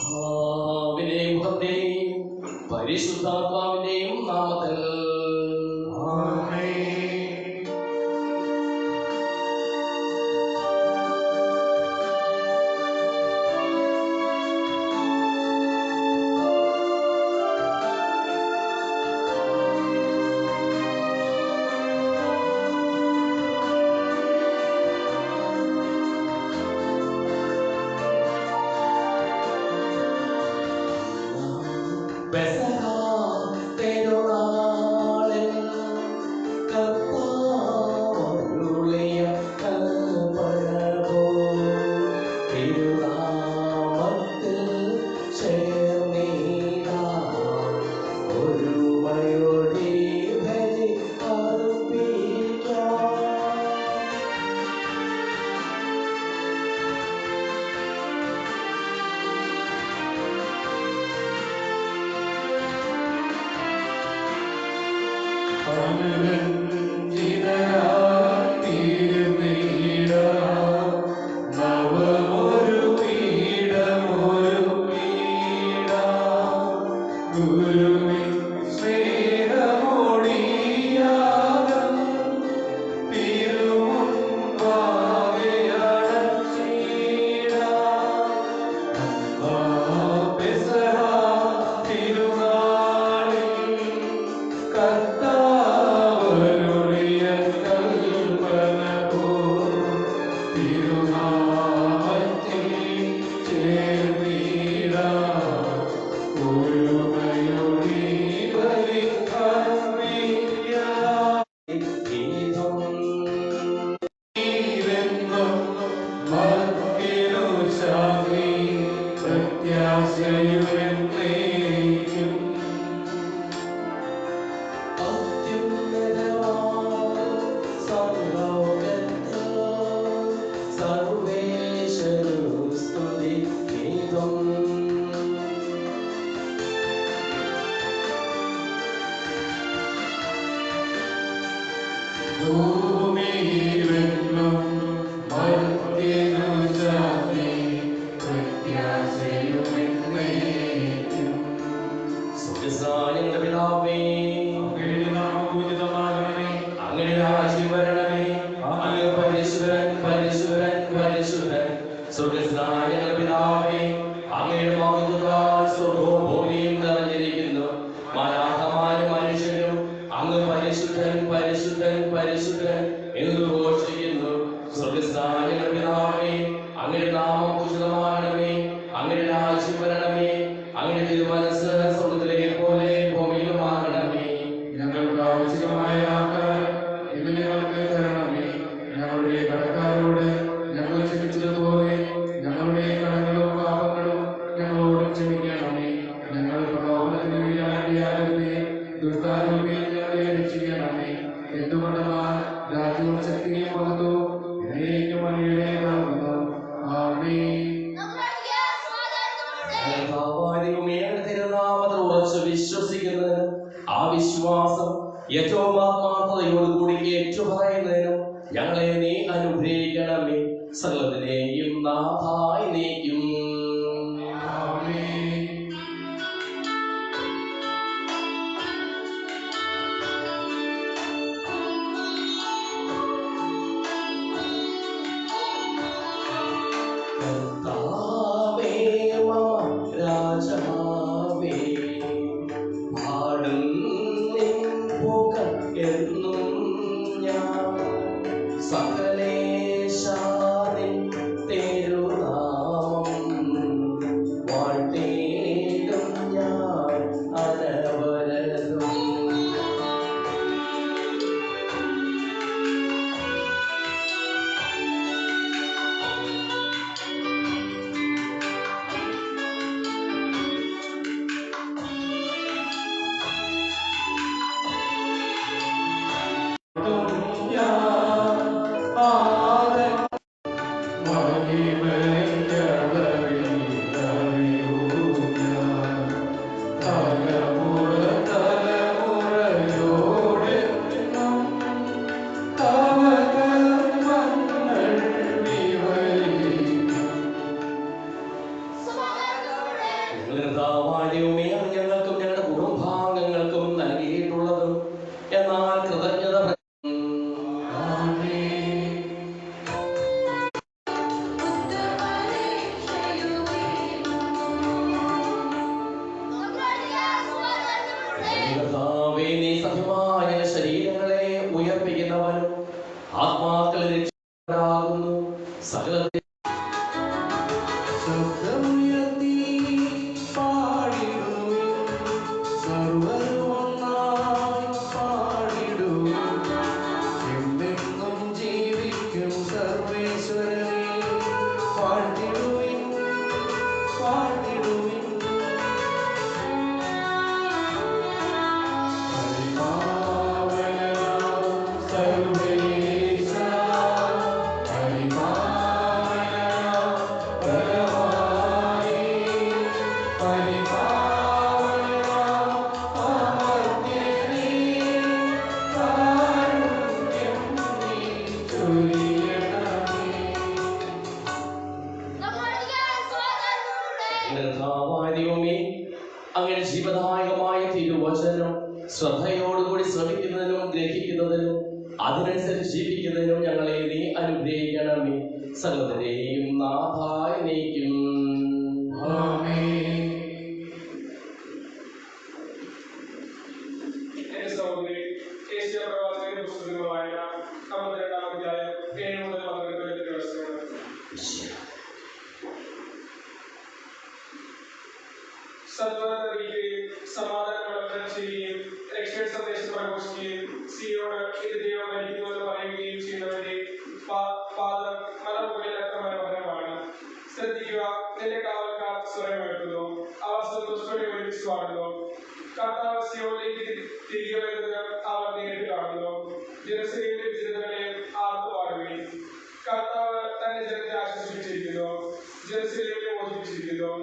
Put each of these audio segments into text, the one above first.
പിതാവിന്റെയും പുത്രന്റെയും പരിശുദ്ധാത്മാവിന്റെയും നാമത്തിൽ ആത്മാക്കളെ രക്ഷിക്കപ്പെടാകുന്നു. സകലത്തെ അങ്ങനെ ജീവദായകമായ തിരുവചനം ശ്രദ്ധയോടുകൂടി ശ്രമിക്കുന്നതിനും ഗ്രഹിക്കുന്നതിനും അതിനനുസരിച്ച് ജീവിക്കുന്നതിനും ഞങ്ങളെ നീ അനുഗ്രഹിക്കണമേ. സകലരെയും നാഥായി നയിക്കും. സമാധാനം പ്രവർത്തനം ചെയ്യുകയും രക്ഷയുടെ സന്ദേശം പ്രഘോഷിക്കുകയും സ്ത്രീയോട് ഇത് ദൈവം ഭരിക്കുന്നുവെന്ന് പറയുകയും ചെയ്യുന്നവന്റെ പാദം മലമുകളിൽ എത്ര മനോഹരമാണ്. ശ്രദ്ധിക്കുക, നിന്റെ കാവൽക്കാർ സ്വരമുയർത്തുന്നു, അവർ സന്തോഷത്തോടെ ഒരുമിച്ച് പാടുന്നു. കർത്താവ് സിയോനിലേക്ക് തിരികെ വരുന്നത് അവർ നേരിട്ട് കാണുന്നു. ജെറുസലേമിലെ വിജനതകളെ ആർത്തു പാടുകയും കർത്താവ് തന്റെ ജനത്തെ ആശ്വസിപ്പിച്ചിരിക്കുന്നു, ജെറുസലേമിനെ മോചിപ്പിച്ചിരിക്കുന്നു.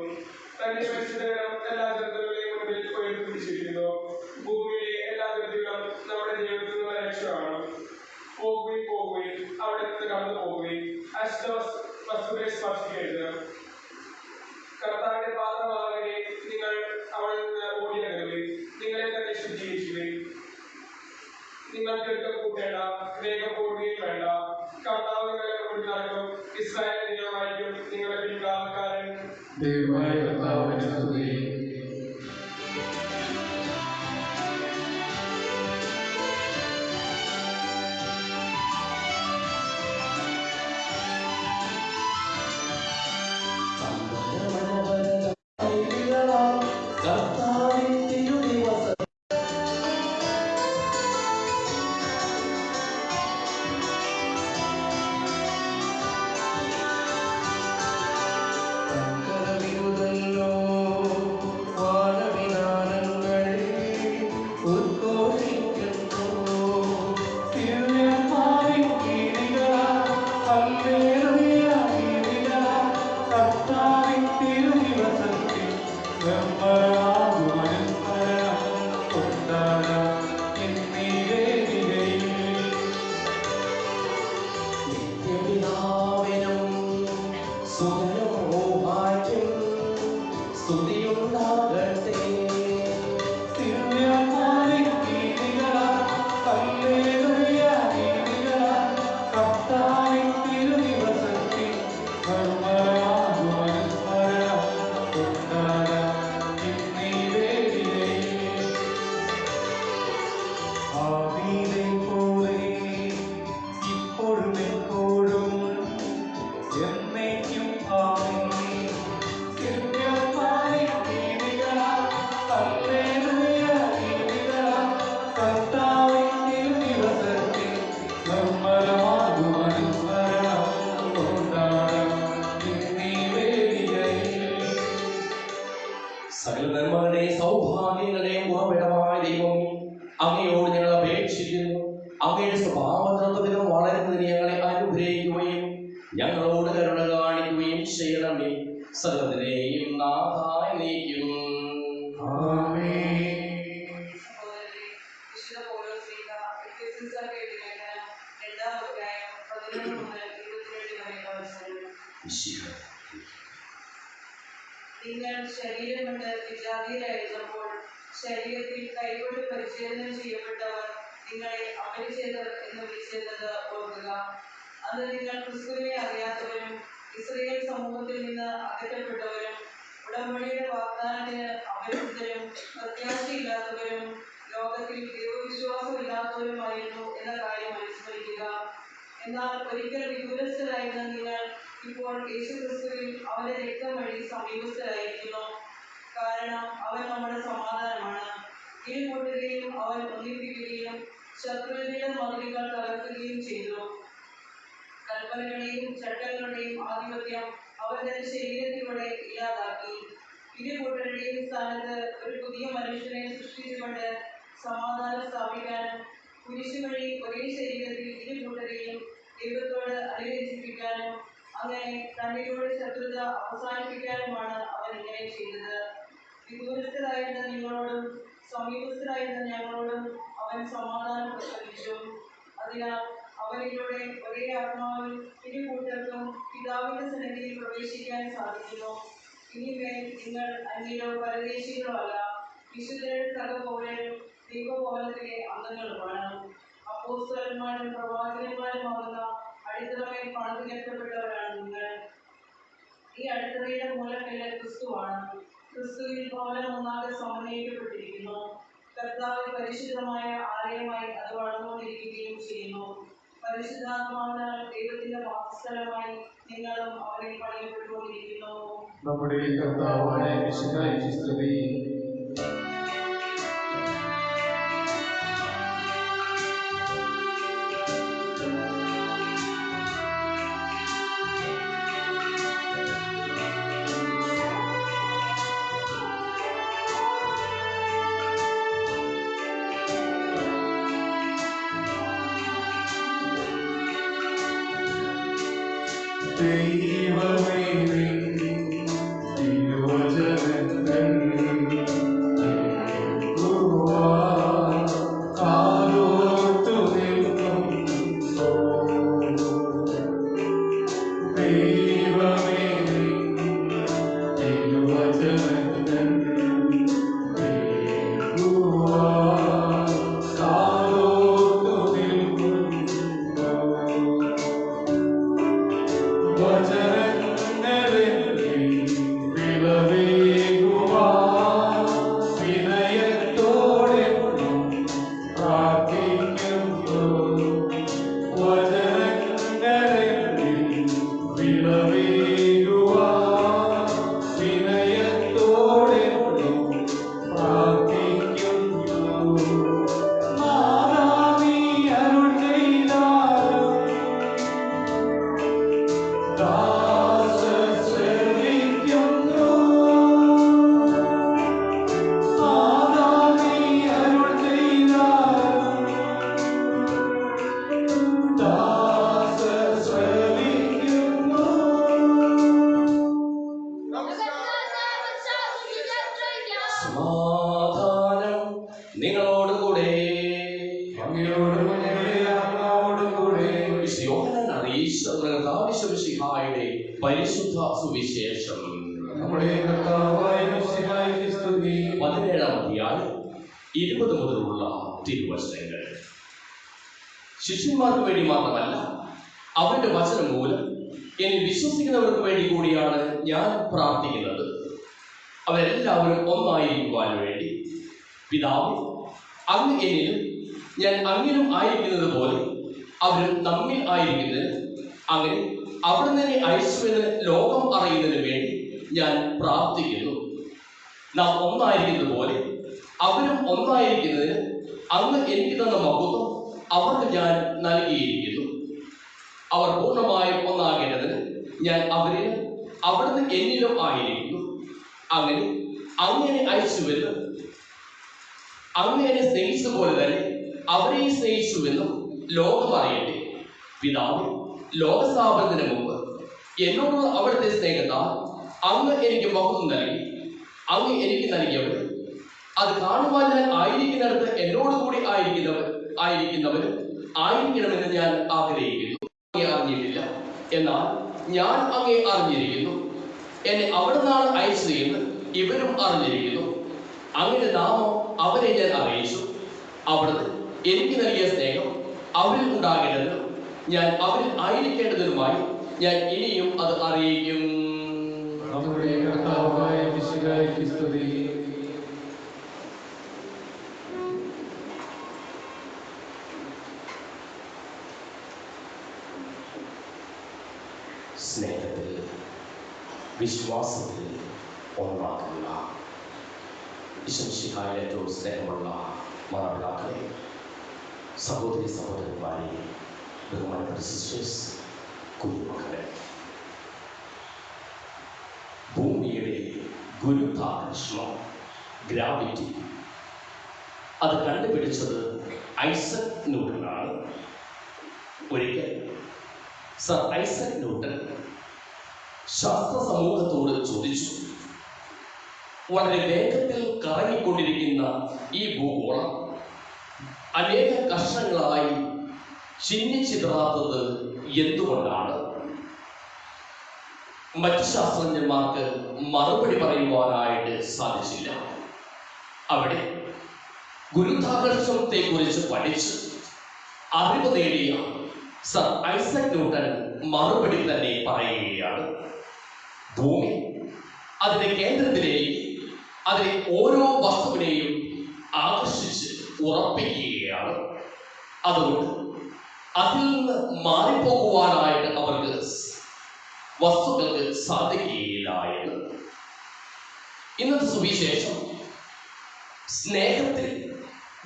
തന്റെ പരിശുദ്ധകരം എല്ലാ ജനതകളെയും മുൻപിൽ ഉയർത്തിപ്പിടിച്ചിരിക്കുന്നു. ഭൂമിയിലെ എല്ലാ വ്യക്തികളും നമ്മുടെ ദൈവത്തിൽ നിന്നുള്ള രക്ഷയാണ്. പോകുകയും പോകുകയും അവിടെ നിന്ന് കടന്നു പോകുകയും അശുദ്ധ വസ്തുക്കളെ സ്പർശിക്കരുത്. കർത്താവിന്റെ പാത്രമാകെ നിങ്ങൾ അവിടെ നിന്ന് ഓടിയകലുകയും നിങ്ങളെ തന്നെ ശുദ്ധീകരിക്കുകയും നിങ്ങൾ തിരുത്തം കൂട്ടേണ്ട, വേഗം കൂടുകയും വേണ്ട. കർത്താവ് നിങ്ങളെ കൊണ്ട് നടക്കും. ഇസ്രായേലിന്റെ ദൈവമായിരിക്കും നിങ്ങളുടെ പിൻകാലക്കാരൻ. സകല നന്മകളുടെയും സൗഭാഗ്യങ്ങളുടെയും ഉറവിടമായ ദൈവമേ, അങ്ങയോട് ഞങ്ങൾ അപേക്ഷിക്കുന്നു. അങ്ങയുടെ സ്വഭാവതത്വത്തിലും വളരുന്നതിന് ഞങ്ങളെ അനുഗ്രഹിക്കുകയും ഞങ്ങളോട് കരുണ കാണിക്കുകയും ചെയ്യണമേ. സകലത്തിനെയും നാഥായി നയിക്കും. നിങ്ങൾ ശരീരം കൊണ്ട് വിജാതീയരായിരുന്നപ്പോൾ ശരീരത്തിൽ കൈകൊണ്ട് പരിശീലനം ചെയ്യപ്പെട്ടവർ നിങ്ങളെ അപരിചിതർ എന്ന് വിളിച്ചിരുന്നത് ഓർക്കുക. അന്ന് നിങ്ങൾ ക്രിസ്തുവിനെ അറിയാത്തവരും ഇസ്രായേൽ സമൂഹത്തിൽ നിന്ന് അകറ്റപ്പെട്ടവരും ഉടമ്പടിയുടെ വാഗ്ദാനത്തിന് അപരിചിതരും പ്രത്യാശയില്ലാത്തവരും ലോകത്തിൽ ദൈവവിശ്വാസമില്ലാത്തവരുമായിരുന്നു എന്ന കാര്യം അനുസ്മരിക്കുക. എന്നാൽ ഒരിക്കൽ വിദൂരസ്ഥരായിരുന്ന നിങ്ങൾ ഇപ്പോൾ യേശുക്രിസ്തുവിൽ അവന്റെ രക്തം വഴി സമീപസ്ഥരായിരിക്കുന്നു. കാരണം അവൻ നമ്മുടെ സമാധാനമാണ്. ഇരുകൂട്ടരെയും അവൻ ഒന്നിപ്പിക്കുകയും ശത്രുവിന്റെ മതിലുകൾ തകർക്കുകയും ചെയ്തു. കൽപ്പനകളെയും ചട്ടങ്ങളുടെയും ആധിപത്യം അവൻ തന്റെ ശരീരത്തിലൂടെ ഇല്ലാതാക്കി. ഇരുകൂട്ടരുടെയും സ്ഥാനത്ത് ഒരു പുതിയ മനുഷ്യനെ സൃഷ്ടിച്ചുകൊണ്ട് സമാധാനം സ്ഥാപിക്കാനും കുരിശു വഴി ഒരേ ശരീരത്തിൽ ഇരുകൂട്ടരെയും ദൈവത്തോട് അനുരഞ്ജിപ്പിക്കാനും അങ്ങനെ തന്നിലൂടെ ശത്രുത അവസാനിപ്പിക്കാനുമാണ് അവൻ ഇങ്ങനെ ചെയ്തത്. വിദൂരസ്ഥരായിരുന്ന നിങ്ങളോടും സമീപസ്ഥരായിരുന്ന ഞങ്ങളോടും അവൻ സമാധാനം പ്രസംഗിച്ചു. അതിനാൽ അവനിലൂടെ ഒരേ ആത്മാവിൽ ഇരുകൂട്ടർക്കും പിതാവിന്റെ സന്നിധിയിൽ പ്രവേശിക്കാൻ സാധിക്കുന്നു. ഇനിമേൽ നിങ്ങൾ അന്യരോ പരദേശികളോ അല്ല, വിശുദ്ധരുടെ സഹപൗരരും ദൈവഭവനത്തിലെ അംഗങ്ങളുമാണ്. അപ്പോസ്തലന്മാരും പ്രവാചകന്മാരുമാകുന്ന അടിത്തറമേൽ പണിതുയർത്തപ്പെട്ടവരാണ് നിങ്ങൾ. ഈ അടിത്തറയുടെ മൂലക്കല്ല് ക്രിസ്തുവാണ്. ക്രിസ്തുവിൽ ഭവനം ഒന്നാകെ സമന്വയിക്കപ്പെട്ടിരിക്കുന്നു. കർത്താവ് പരിശുദ്ധമായ ആലയമായി അത് വളർന്നുകൊണ്ടിരിക്കുകയും ചെയ്യുന്നു. പരിശുദ്ധാത്മാവിനാൽ ദൈവത്തിന്റെ വാസസ്ഥലമായി നിങ്ങളും അവനെ പണിയപ്പെട്ടുകൊണ്ടിരിക്കുന്നു. നമ്മുടെ കർത്താവായ മിശിഹായ്ക്ക് സ്തുതി. ദൈവമേ തിരുവചനങ്ങൾ കാലോർത്തു നിൽക്കുന്നു. ദൈവമേ തിരുവചനങ്ങൾ കാലോർത്തു നിൽക്കുന്നു. വചനങ്ങളിൽ വിളവേകുവാൻ വിനയത്തോടെ പ്രാർത്ഥിക്കുന്നു. വചനങ്ങളിൽ വിളവേകുവാൻ വിനയത്തോടെ പ്രാർത്ഥിക്കുന്നു. നാദാ നീ അരുൾ ചെയ്താലും ശ്രവിക്കുന്നു. നാദാ നീ അരുൾ ചെയ്താലും ശ്രവിക്കുന്നു. സമാധാനം നിങ്ങളോടുകൂടെ. അങ്ങയോടുകൂടെ ആത്മാവോടുകൂടെ. യോഹന്നാൻ അറിയിച്ച കർത്താവിന്റെ പരിശുദ്ധ സുവിശേഷം. നമ്മുടെ കർത്താവായ മിശിഹായ്ക്ക് സ്തുതി. 17-ാം അധ്യായം 20 മുതലുള്ള തിരുവചനങ്ങൾ. ശിഷ്യന്മാർക്ക് വേണ്ടി മാത്രമല്ല, അവന്റെ വചനം മൂലം എന്നിൽ വിശ്വസിക്കുന്നവർക്ക് വേണ്ടി കൂടിയാണ് ഞാൻ പ്രാർത്ഥിക്കുന്നത്. അവരെല്ലാവരും ഒന്നായിരിക്കുവാൻ വേണ്ടി. പിതാവേ, അങ്ങ് എന്നിലും ഞാൻ അങ്ങിലും ആയിരിക്കുന്നത് പോലെ അവരും നമ്മിൽ ആയിരിക്കുന്നത്, അങ്ങനെ അവിടുന്ന് എന്നെ അയച്ചുവെന്ന് ലോകം അറിയുന്നതിന് വേണ്ടി ഞാൻ പ്രാർത്ഥിക്കുന്നു. നാം ഒന്നായിരിക്കുന്നത് പോലെ അവരും ഒന്നായിരിക്കുന്നതിന് അങ്ങ് എനിക്ക് തന്ന മഹത്വം അവർക്ക് ഞാൻ നൽകിയിരിക്കുന്നു. അവർ പൂർണ്ണമായും ഒന്നാകേണ്ടതിന് ഞാൻ അവരിലും അവിടുന്ന് എന്നിലും ആയിരിക്കുന്നു. അങ്ങനെ അങ്ങനെ അയച്ചുവെന്ന് അങ്ങ് എന്നെ സ്നേഹിച്ചതുപോലെ തന്നെ അവരെ സ്നേഹിച്ചുവെന്നും ലോകം അറിയട്ടെ. പിതാവ് ലോകസ്ഥാപനത്തിന് മുമ്പ് എന്നോടുള്ള അവിടുത്തെ സ്നേഹത്താൽ അങ്ങ് എനിക്ക് മഹത്വം നൽകി. അങ്ങ് എനിക്ക് നൽകിയവർ അത് കാണുവാൻ ഞാൻ ആയിരിക്കുന്നിടത്ത് എന്നോടുകൂടി ആയിരിക്കുന്നവരും ആയിരിക്കണമെന്ന് ഞാൻ ആഗ്രഹിക്കുന്നു. അങ്ങേ അറിഞ്ഞിട്ടില്ല, എന്നാൽ ഞാൻ അങ്ങേ അറിഞ്ഞിരിക്കുന്നു. എന്നെ അവിടുന്നാണ് അയച്ചത് എന്ന് ഇവരും അറിഞ്ഞിരിക്കുന്നു. അങ്ങനെ നാമം അവരെ ഞാൻ അറിയിച്ചു. അവിടുന്ന് എനിക്ക് നൽകിയ സ്നേഹം അവരിൽ ഉണ്ടാകേണ്ടതിനും ഞാൻ അവരിൽ ആയിരിക്കേണ്ടതിനുമായി ഞാൻ ഇനിയും അത് അറിയിക്കും. നമ്മുടെ കർത്താവായ മിശിഹായ്ക്ക് സ്തുതി. സ്നേഹത്തിൽ വിശ്വാസത്തിൽ ഒന്നാകുക. ഈശ്വരശിഹായ ഏറ്റവും സ്നേഹമുള്ള മാതാപിതാക്കളെ, സഹോദരി സഹോദരന്മാരെ, ബഹുമാനപ്പെട്ട സിസ്റ്റേഴ്സ്, കുഞ്ഞുമക്കളെ, ഭൂമിയുടെ ഗുരുത്വാകർഷണം, ഗ്രാവിറ്റി, അത് കണ്ടുപിടിച്ചത് ഐസക് ന്യൂട്ടനാണ്. ഒരിക്കൽ സർ ഐസക് ന്യൂട്ടൻ ശാസ്ത്ര സമൂഹത്തോട് ചോദിച്ചു, വളരെ വേഗത്തിൽ കറങ്ങിക്കൊണ്ടിരിക്കുന്ന ഈ ഭൂഗോളം അനേക കഷ്ണങ്ങളായി ചിന്നിച്ചിതറാത്തത് എന്തുകൊണ്ടാണ്? മറ്റ് ശാസ്ത്രജ്ഞന്മാർക്ക് മറുപടി പറയുവാനായിട്ട് സാധിച്ചില്ല. അവിടെ ഗുരുത്വാകർഷണത്തെ കുറിച്ച് പഠിച്ച് അറിവ് നേടിയ സർ ഐസക് ന്യൂട്ടൻ മറുപടി തന്നെ പറയുകയാണ്. ഭൂമി അതിന്റെ കേന്ദ്രത്തിലേക്ക് അതിലെ ഓരോ വസ്തുവിനെയും ആകർഷിച്ച് ഉറപ്പിക്കുകയാണ്. അതുകൊണ്ട് അതിൽ നിന്ന് മാറിപ്പോകുവാനായിട്ട് അവർക്ക് വസ്തുക്കൾക്ക് സാധിക്കുകയില്ല എന്ന്. ഇന്നത്തെ സുവിശേഷം സ്നേഹത്തിൽ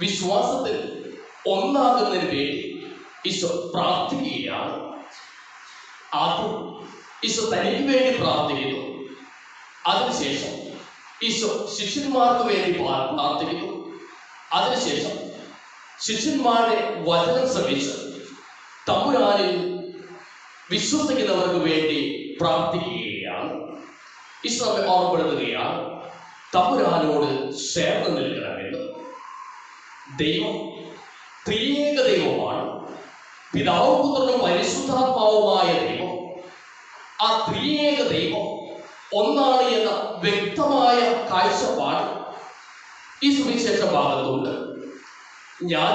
വിശ്വാസത്തിൽ ഒന്നാകുന്നതിന് വേണ്ടി ഈശോ പ്രാർത്ഥിക്കുകയാണ്. ആദ്യം ഈശോ തനിക്ക് വേണ്ടി പ്രാർത്ഥിക്കുന്നു. അതിനുശേഷം ഈശോ ശിഷ്യന്മാർക്ക് വേണ്ടി പ്രാർത്ഥിക്കുന്നു. അതിനുശേഷം ശിഷ്യന്മാരുടെ വചനം ശ്രമിച്ച് തമ്പുരാനിൽ വിശ്വസിക്കുന്നവർക്ക് വേണ്ടി പ്രാർത്ഥിക്കുകയാണ്. ഈശോ നമ്മെ ഓർമ്മപ്പെടുത്തുകയാണ്, തമ്പുരാനോട് ചേർന്ന് നിൽക്കണമെന്ന്. ദൈവം ത്രിയേക ദൈവമാണ്. പിതാവും പുത്രനും പരിശുദ്ധാത്മാവുമായ ദൈവം. ആ ത്രിയേക ദൈവം ഒന്നാണ് എന്ന വ്യക്തമായ കാഴ്ചപ്പാട് ഈ സുവിശേഷ ഭാഗത്തുണ്ട്. ഞാൻ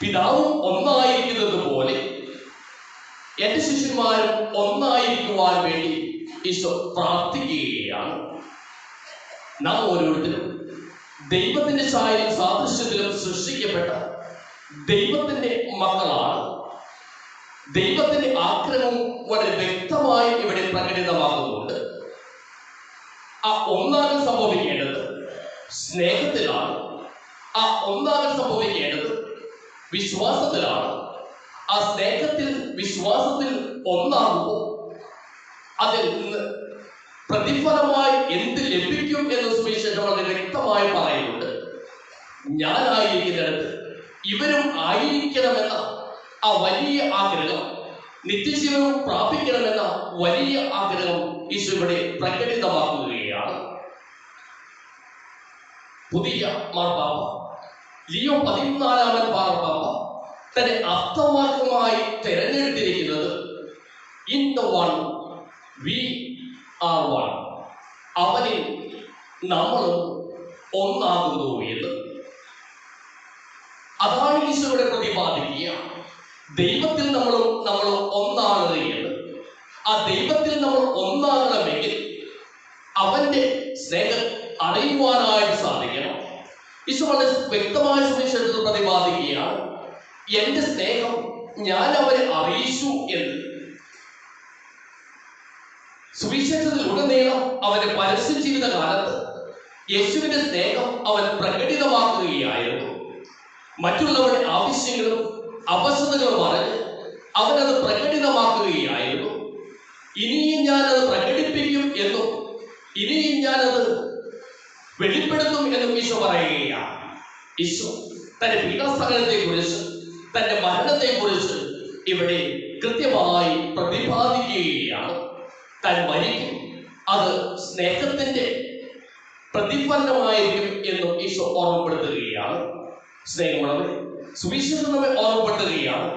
പിതാവും ഒന്നായിരിക്കുന്നത് പോലെ എന്റെ ശിഷ്യന്മാരും ഒന്നായിരിക്കുവാൻ വേണ്ടി ഈശോ പ്രാർത്ഥിക്കുകയാണ്. നാം ഓരോരുത്തരും ദൈവത്തിന്റെ ഛായയിലും സാദൃശ്യത്തിലും സൃഷ്ടിക്കപ്പെട്ട ദൈവത്തിന്റെ മക്കളാണ്. ദൈവത്തിന്റെ ആഗ്രഹം വളരെ വ്യക്തമായി ഇവിടെ പ്രകടിതമാകുന്നുണ്ട്. ആ ഒന്നാകൽ സംഭവിക്കേണ്ടത് സ്നേഹത്തിലാണ്. ആ ഒന്നാകൽ സംഭവിക്കേണ്ടത് വിശ്വാസത്തിലാണ്. ആ സ്നേഹത്തിൽ വിശ്വാസത്തിൽ ഒന്നാകുമ്പോൾ അതിൽ നിന്ന് പ്രതിഫലമായി എന്ത് ലഭിക്കും എന്ന് സുവിശേഷം വളരെ വ്യക്തമായി പറയുന്നുണ്ട്. ഞാനായിരിക്കുന്നിടത്ത് ഇവരും ആയിരിക്കണമെന്ന ആ വലിയ ആഗ്രഹം, നിത്യജീവനം പ്രാപിക്കണമെന്ന വലിയ ആഗ്രഹം ഈശോ ഇവിടെ പ്രകടിതമാക്കുകയാണ്. പുതിയ മാർപ്പാപ്പ ലിയോ 14 മാർപ്പാപ്പ തന്നെ അർത്ഥവാക്യമായി തിരഞ്ഞെടുത്തിരിക്കുന്നത് in the one we are one, അവനിൽ നമ്മളും ഒന്നാകുന്നു എന്ന്. അതാണ് ഈശോയുടെ പ്രതിപാദിക്കുക. ദൈവത്തിൽ നമ്മളും ഒന്നാണ് എന്ന്. ആ ദൈവത്തിൽ നമ്മൾ ഒന്നാകണമെങ്കിൽ അവന്റെ സ്നേഹം അറിയുവാനായിട്ട് സാധിക്കണം. ഈശോ വളരെ വ്യക്തമായ സുവിശേഷത്തിൽ പ്രതിപാദിക്കുകയാണ്, എന്റെ സ്നേഹം ഞാൻ അവരെ അറിയിച്ചു എന്ന്. സുവിശേഷത്തിൽ ഉടനീളം അവന്റെ പരസ്യ ജീവിത കാലത്ത് യേശുവിന്റെ സ്നേഹം അവൻ പ്രകടിതമാക്കുകയായിരുന്നു. മറ്റുള്ളവരുടെ ആവശ്യങ്ങളും അവസ്ഥകളും അറിഞ്ഞ് അവനത് പ്രകടിതമാക്കുകയായിരുന്നു. ഇനിയും ഞാനത് പ്രകടിപ്പിക്കും എന്നും ഇനിയും ഞാനത് വെളിപ്പെടുത്തും എന്നും ഈശോ പറയുകയാണ്. ഈശോ തന്റെ പീഡാസഹനത്തെ കുറിച്ച് തന്റെ മരണത്തെ കുറിച്ച് ഇവിടെ കൃത്യമായി പ്രതിപാദിക്കുകയാണ്. താൻ മരിക്കും, അത് സ്നേഹത്തിന്റെ പ്രതിഫലമായിരിക്കും എന്നും ഈശോ ഓർമ്മപ്പെടുത്തുകയാണ്. സ്നേഹമുള്ളവരെ, സുവിശേഷം നമ്മെ ഓർമ്മപ്പെടുത്തുകയാണ്,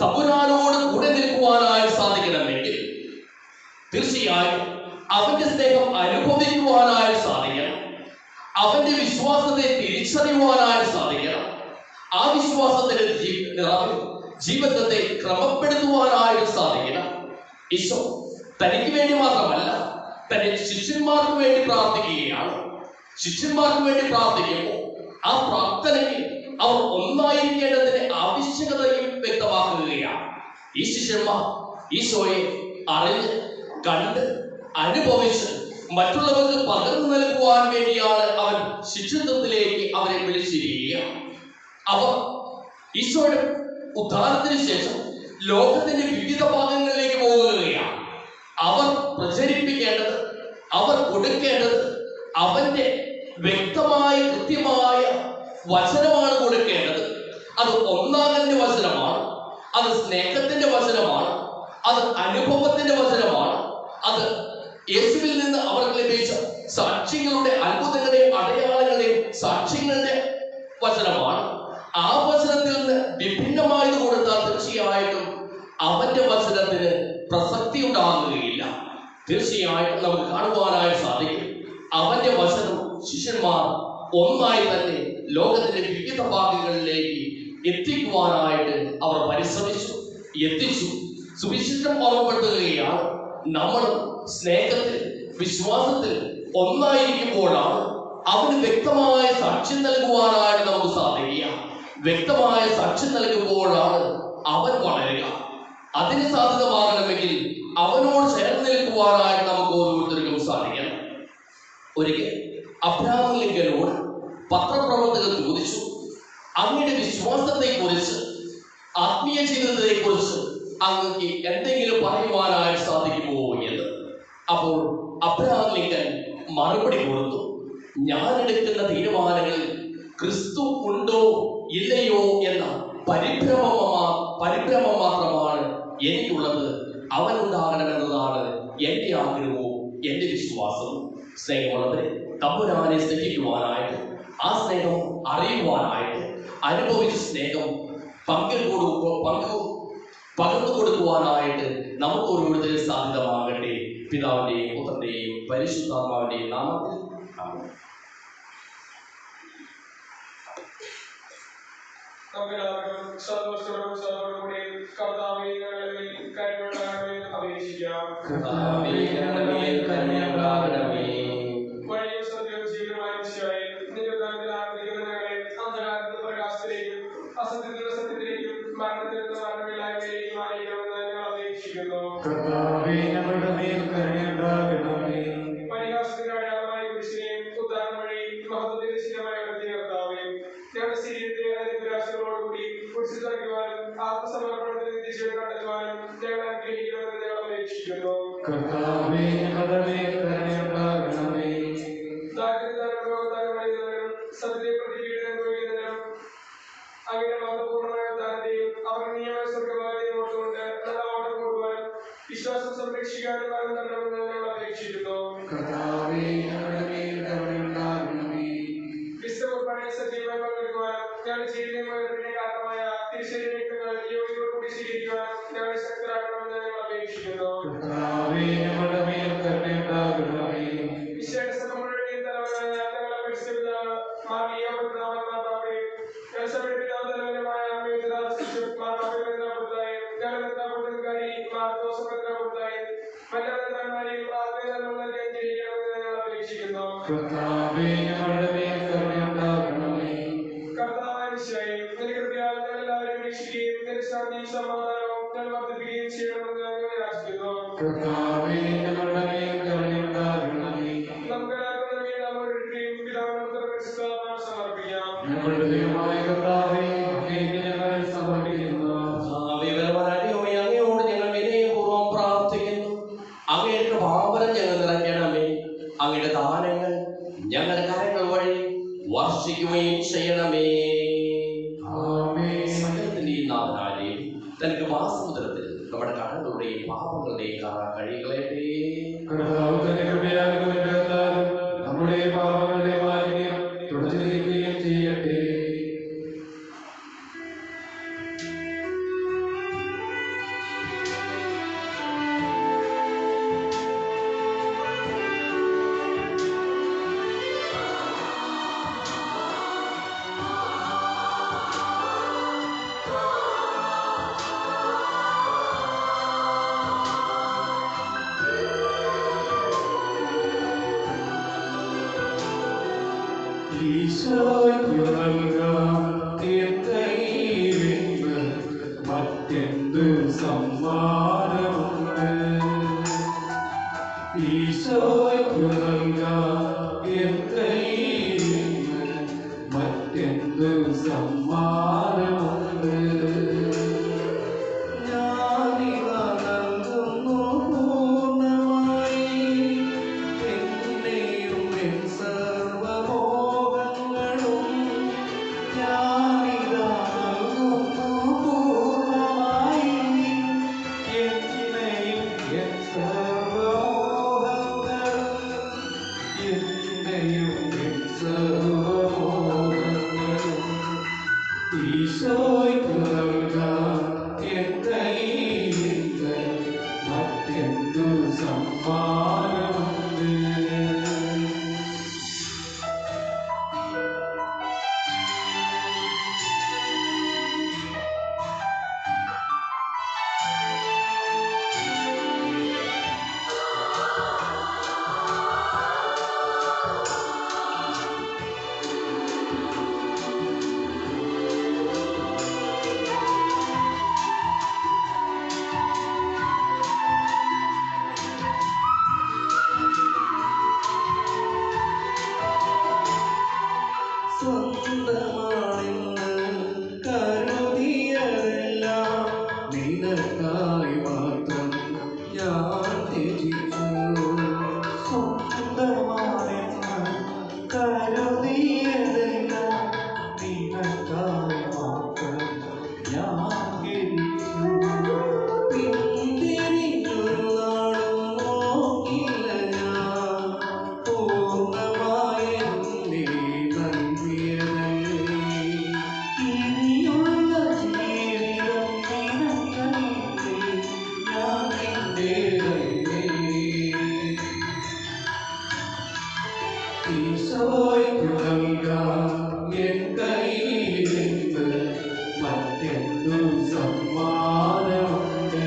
തമ്പുരാനോട് കൂടെ നിൽക്കുവാനായി സാധിക്കണമെങ്കിൽ തീർച്ചയായും അവന്റെ സ്നേഹം അനുഭവിക്കുവാനായി സാധിക്കണം. അവന്റെ വിശ്വാസത്തെ തിരിച്ചറിയുവാനായി സാധിക്കണം. ആ വിശ്വാസത്തിന്റെ ജീവിതത്തെ ക്രമപ്പെടുത്തുവാനായിട്ട് സാധിക്കണം. ഈശോ തനിക്ക് വേണ്ടി മാത്രമല്ല, തന്റെ ശിഷ്യന്മാർക്ക് വേണ്ടി പ്രാർത്ഥിക്കുകയാണ്. ശിഷ്യന്മാർക്ക് വേണ്ടി പ്രാർത്ഥിക്കുമ്പോൾ ആ പ്രാർത്ഥനയിൽ അവർ ഒന്നായിരിക്കേണ്ടതിന്റെ ആവശ്യകതയും വ്യക്തമാക്കുകയാണ്. ഈ ശിഷ്യന്മാർ ഈശോയെ അറിഞ്ഞ് കണ്ട് അനുഭവിച്ച് മറ്റുള്ളവർക്ക് പകർന്നു നൽകുവാൻ വേണ്ടിയാണ് അവൻ ശിഷ്യത്വത്തിലേക്ക് അവരെ വിളിച്ചിരിക്കുക. അവർ ഈശോയുടെ ഉദ്ധാരത്തിന് ശേഷം ലോകത്തിന്റെ വിവിധ ഭാഗങ്ങളിലേക്ക് പോകുകയാണ്. അവർ പ്രചരിപ്പിക്കേണ്ടത്, അവർ കൊടുക്കേണ്ടത് അവന്റെ വ്യക്തമായ കൃത്യമായ വചനമാണ് കൊടുക്കേണ്ടത്. അത് ഒന്നാകന്റെ വചനമാണ്, അത് സ്നേഹത്തിന്റെ വചനമാണ്, അത് അനുഭവത്തിന്റെ വചനമാണ്, അത് യേശുവിൽ നിന്ന് അവർക്ക് ലഭിച്ച സാക്ഷ്യങ്ങളുടെ അത്ഭുതങ്ങളുടെയും അടയാളങ്ങളുടെയും സാക്ഷ്യങ്ങളുടെ വചനമാണ്. ആ വചനത്തിൽ നിന്ന് വിഭിന്നമായത് കൊടുത്താൽ തീർച്ചയായിട്ടും അവന്റെ വചനത്തിന് പ്രസക്തി ഉണ്ടാകുകയില്ല. തീർച്ചയായിട്ടും നമുക്ക് കാണുവാനായി സാധിക്കും, അവന്റെ വചനം ശിഷ്യന്മാർ ഒന്നായി തന്നെ ലോകത്തിന്റെ വിവിധ ഭാഗങ്ങളിലേക്ക് എത്തിക്കുവാനായിട്ട് അവർ പരിശ്രമിച്ചു, എത്തിച്ചു. സുവിശേഷം ഓർമ്മപ്പെടുത്തുകയാണ്, നമ്മൾ സ്നേഹത്തിൽ വിശ്വാസത്തിൽ ഒന്നായിരിക്കുമ്പോഴാണ് അവന് വ്യക്തമായ സാക്ഷ്യം നൽകുവാനായിട്ട് നമുക്ക് സാധിക്കുക. വ്യക്തമായ സാക്ഷ്യം നൽകുമ്പോഴാണ് അവൻ വളരുക. അതിന് സാധ്യതമാകണമെങ്കിൽ അവനോട് ചേർന്ന് നിൽക്കുവാനായിട്ട് നമുക്ക് ഓരോരുത്തർക്കും സാധിക്കണം. ഒരിക്കൽ അബ്രഹാം ലിങ്കനോട് പത്രപ്രവർത്തകർ ചോദിച്ചു, അങ്ങയുടെ വിശ്വാസത്തെ കുറിച്ച്, ആത്മീയ ജീവിതത്തെ കുറിച്ച് അങ്ങക്ക് എന്തെങ്കിലും പറയുവാനായി സാധിക്കുമോ എന്ന്. അപ്പോൾ അബ്രഹാം ലിങ്കൻ മറുപടി കൊടുത്തു, ഞാൻ എടുക്കുന്ന തീരുമാനങ്ങളിൽ ക്രിസ്തു ഉണ്ടോ ഇല്ലയോ എന്ന പരിഭ്രമം മാത്രമാണ് എനിക്കുള്ളത്. അവൻ ഉണ്ടാകണമെന്നതാണ് എന്റെ ആഗ്രഹവും എന്റെ വിശ്വാസവും. സ്നേഹമുള്ളവരെ, തമ്പുരാനെ സ്നേഹിക്കുവാനായിട്ട്, ആ സ്നേഹം അറിയുവാനായിട്ട്, അനുഭവിച്ച സ്നേഹം പകർന്നു കൊടുക്കുവാനായിട്ട് നമുക്ക് ഓരോരുത്തരും സാധ്യതമാകട്ടെ. പിതാവിന്റെയും പുത്രന്റെയും പരിശുദ്ധാത്മാവിന്റെയും നാമത്തിൽ ആമേൻ. നമുക്കെല്ലാവർക്കും സന്തോഷത്തോടും സന്തോഷത്തോടുകൂടി കർത്താവേ ഞങ്ങളുടെ മേൽ കരുണയുണ്ടാകണമേ എന്ന് അപേക്ഷിക്കാം. വഴിയും സത്യവും ജീവനുമായ ഈശോയെ, നിന്റെ ഉദാരത്തിൽ ആരാധിക്കുന്ന ഞങ്ങളെ അന്ധകാരത്തിൽ പ്രകാശത്തിലേക്കും അസത്യത്തിൽ സത്യത്തിലേക്കും മരണത്തിൽ നിന്ന് മരണമില്ലായ്മയിലേക്കും ആയിരിക്കണമെന്ന് ഞങ്ങൾ അപേക്ഷിക്കുന്നു. പരിഹാസത്തിന്റെ അടയാളമായ കുരിശിനെയും ഉദ്ധാരണം വഴി മഹത്വത്തിന്റെ ചിഹ്നമായ കർത്താവേ, ഞങ്ങളുടെ ശരീരത്തെ അനുരാശകളോടുകൂടി കുരിശിൽ തറയ്ക്കുവാനും ആത്മസമർപ്പണത്തിൽ നിത്യജീവൻ കണ്ടെത്തുവാനും ഞങ്ങൾ അനുഗ്രഹിക്കണമെന്ന് ഞങ്ങൾ അപേക്ഷിക്കുന്നു. സത്യത്തെ പ്രതിപീഡനം അനുഭവിക്കുന്നതിനും അങ്ങയുടെ മഹത്വപൂർണ്ണമായ ഉദ്ധാരത്തെയും അവരുടെ നിയമ സ്വർഗഭാഗത്തെയും ഓർത്തുകൊണ്ട് നല്ല ഓട്ടം കൂടുവാനും വിശ്വാസം സംരക്ഷിക്കാനും കാലം തരണമെന്ന് ഞങ്ങൾ അപേക്ഷിക്കുന്നു. വിശ്വകുർബാനയിൽ സജീവമായി പങ്കെടുക്കുവാനും ഞങ്ങളുടെ ജീവിതത്തിന്റെ കാരണമായ തിരിച്ചറിയങ്ങൾ യോഗ്യതയോടുകൂടി സ്വീകരിക്കുവാനും ഞങ്ങളെ ശക്തരാക്കണമെന്ന് ഞങ്ങൾ അപേക്ഷിക്കുന്നു. ഈശോയുടെ സഭ മുഴുവൻ തലവനായ ഞങ്ങളുടെ പരിശുദ്ധ മാറിയ മാതാവേ, ഞങ്ങളുടെ പിതാവ് തലവനുമായ മാതാവേ ബന്ധപ്പെടുത്തായി, ഞങ്ങളുടെ ബന്ധപ്പെടുത്തായി മാർദോസം ബന്ധപ്പെടുത്തായി മറ്റു ബന്ധന്മാരെയും ആത്മീയ അനുഗ്രഹിക്കണമെന്ന് ഞങ്ങൾ അപേക്ഷിക്കുന്നു. കർത്താവായ ഈശോയെ, നിന്റെ കൃപയാൽ ഞങ്ങൾ എല്ലാവരെയും രക്ഷിക്കുകയും നിന്റെ ശാന്തിയും സമാധാനവും ഞങ്ങൾ വർദ്ധിപ്പിക്കുകയും ചെയ്യണമെന്ന് ഞങ്ങൾ യാചിക്കുന്നു. അങ്ങയോട് ഞങ്ങൾ വിനയപൂർവ്വം പ്രാർത്ഥിക്കുന്നു. അങ്ങയുടെ കൃപാവരം ഞങ്ങൾ നിറയ്ക്കണമേ. അങ്ങയുടെ ദാനങ്ങൾ ഞങ്ങളുടെ കരങ്ങൾ വഴി വർഷിക്കുകയും ചെയ്യണമേ. സകലത്തിന്റെയും നാഥനായ തനിക്ക് വാസമുദ്രത്തിൽ നമ്മുടെ കടങ്ങളുടെയും പാപങ്ങളുടെയും കഴികളെ നമ്മുടെ പാപങ്ങളുടെ മാലിന്യം തുടച്ചിരിക്കുകയും ചെയ്യട്ടെ. ഞാൻ ത്യജിച്ചു. സ്വന്തമാണെന്ന് കരുതിയതെല്ലാം നിനക്കായി മാത്രം ഞാൻ ത്യജിച്ചു. പിന്തിരിഞ്ഞൊരു നാളും നോക്കില്ല ഞാൻ, പൂർണ്ണമായി എന്നെ നൽകിയതല്ലേ. ഇനിയുള്ള ജീവിതം നിനക്കല്ലേ, ഞാൻ നിന്റേതല്ലേ. ഈശോയ്ക്കു നൽകാൻ എൻ കയ്യിൽ നിന്ന് മറ്റെന്തു സമ്മാനമുണ്ട്?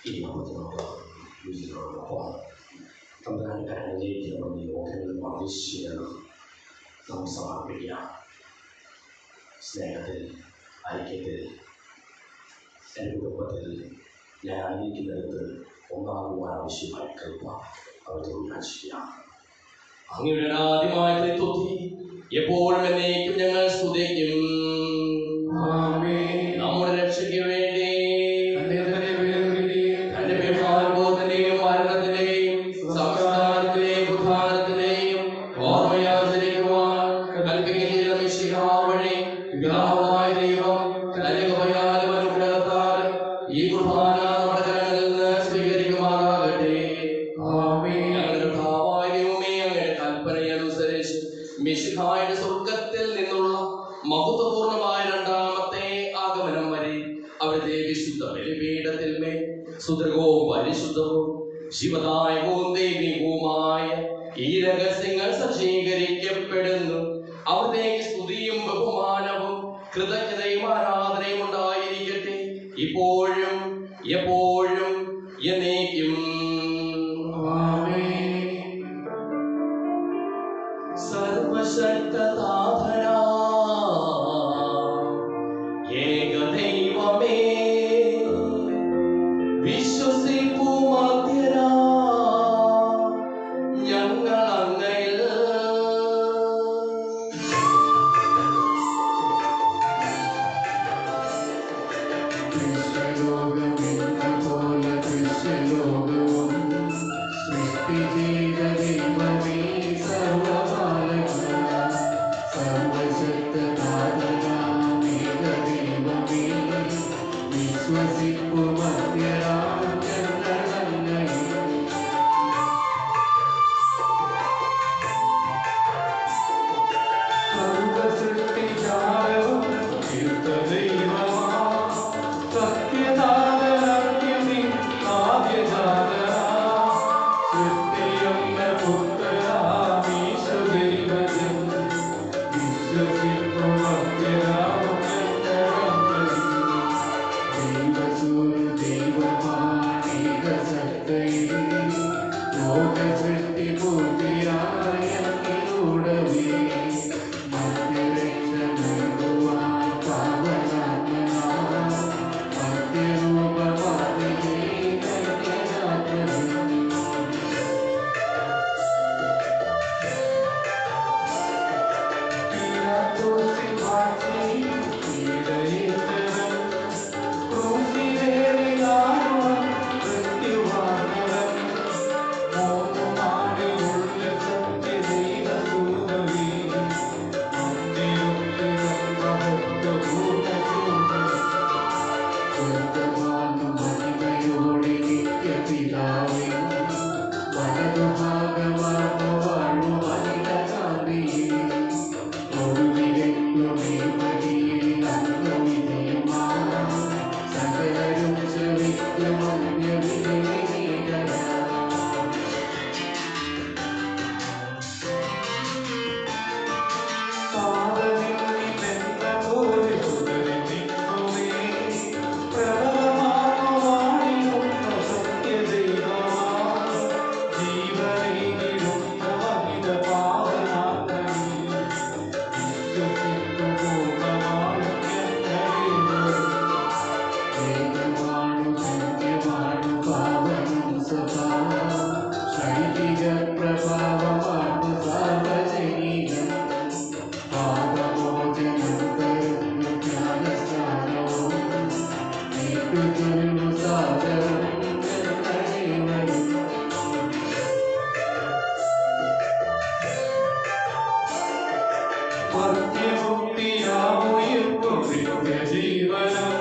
ഈ നാമത്തിനുള്ള വിജയത്തോടൊപ്പം തമ്പുരാന്റെ കരങ്ങളിലേക്ക് നമ്മുടെ യോഗങ്ങളിൽ ആവശ്യമാണ് നാം സമർപ്പിക്കാം. സ്നേഹത്തിൽ, ഐക്യത്തിൽ, എൻ്റെ കുടുംബത്തിൽ ഞാൻ ആയിരിക്കുന്നിടത്ത് ഒന്നാകുവാൻ ആവശ്യമായ കൃപ അവരോട് ചെയ്യാം. അങ്ങയുടെ ആദ്യമായ ത്രിത്വത്തെ എപ്പോഴും എന്നേക്കും ഞങ്ങൾ സ്തുതിക്കും. നമ്മുടെ രക്ഷയ്ക്ക് വേണ്ടി തന്റെ പീഠാനുഭവത്തിന്റെയും മരണത്തിന്റെയും സംസ്കാരത്തിന്റെയും ഉദ്ധാനത്തിന്റെയും ഓർമ്മയാചരിക്കുവാൻ കൽപ്പിക്കുന്ന മിശിഹാ വഴി പിതാവായ ദൈവം തന്റെ കൃപയാലും അനുഗ്രഹത്താലും ഈ കുർബാന നമ്മുടെ കരങ്ങളിൽ നിന്ന് സ്വീകരിക്കുമാറാകട്ടെ. ഞങ്ങളുടെ കർത്താവായ ദൈവമേ, അങ്ങയുടെ കൽപ്പനയനുസരിച്ച് മിശിഹായുടെ സ്വർഗത്തിൽ നിന്നുള്ള മഹത്വപൂർണമായ രണ്ടാമത്തെ ആഗമനം വരെ അവിടുത്തെ വിശുദ്ധ ബലിപീഠത്തിൽ മേൽ സുദൃഢവും പരിശുദ്ധവും ശിവദായകവും ദൈവികവുമായ ഈ രഹസ്യങ്ങൾ സജ്ജീകരിക്കപ്പെടുന്നു. അവിടത്തേക്ക് സ്തുതിയും ബഹുമാനവും കൃതജ്ഞതയും ആരാധനയും ഉണ്ടായിരിക്കട്ടെ, ഇപ്പോഴും എപ്പോഴും എന്നേക്കും. സർവശക്തനാഥനാ ഏകദൈവമേ, വിശ്വസിപ്പൂ മധ്യരാ ഞങ്ങൾ അങ്ങയിൽ പോലെ ദൃശ്യലോകവും സൃഷ്ടി ചെയ്ത ദൈവമേ, സർവശക്തനാഥനാമേകദൈവമേ, വിശ്വസിപ്പു മധ്യരാം ഞങ്ങൾ അങ്ങയിൽ. സർവസൃഷ്ടിജാലവും ദൈവമാ സത്യദാതനന്യമേ ആദ്യജാതനാ സൃഷ്ടിയും പാപമാർന്നു സാർവജനീകം പാപമോചനം തരുന്നു ജ്ഞാനസ്നാനവും നീട്ടുചൊല്ലു സാദരം ഞങ്ങളേവരും മർത്യമുക്തിയാവുയർക്കും നിത്യജീവനം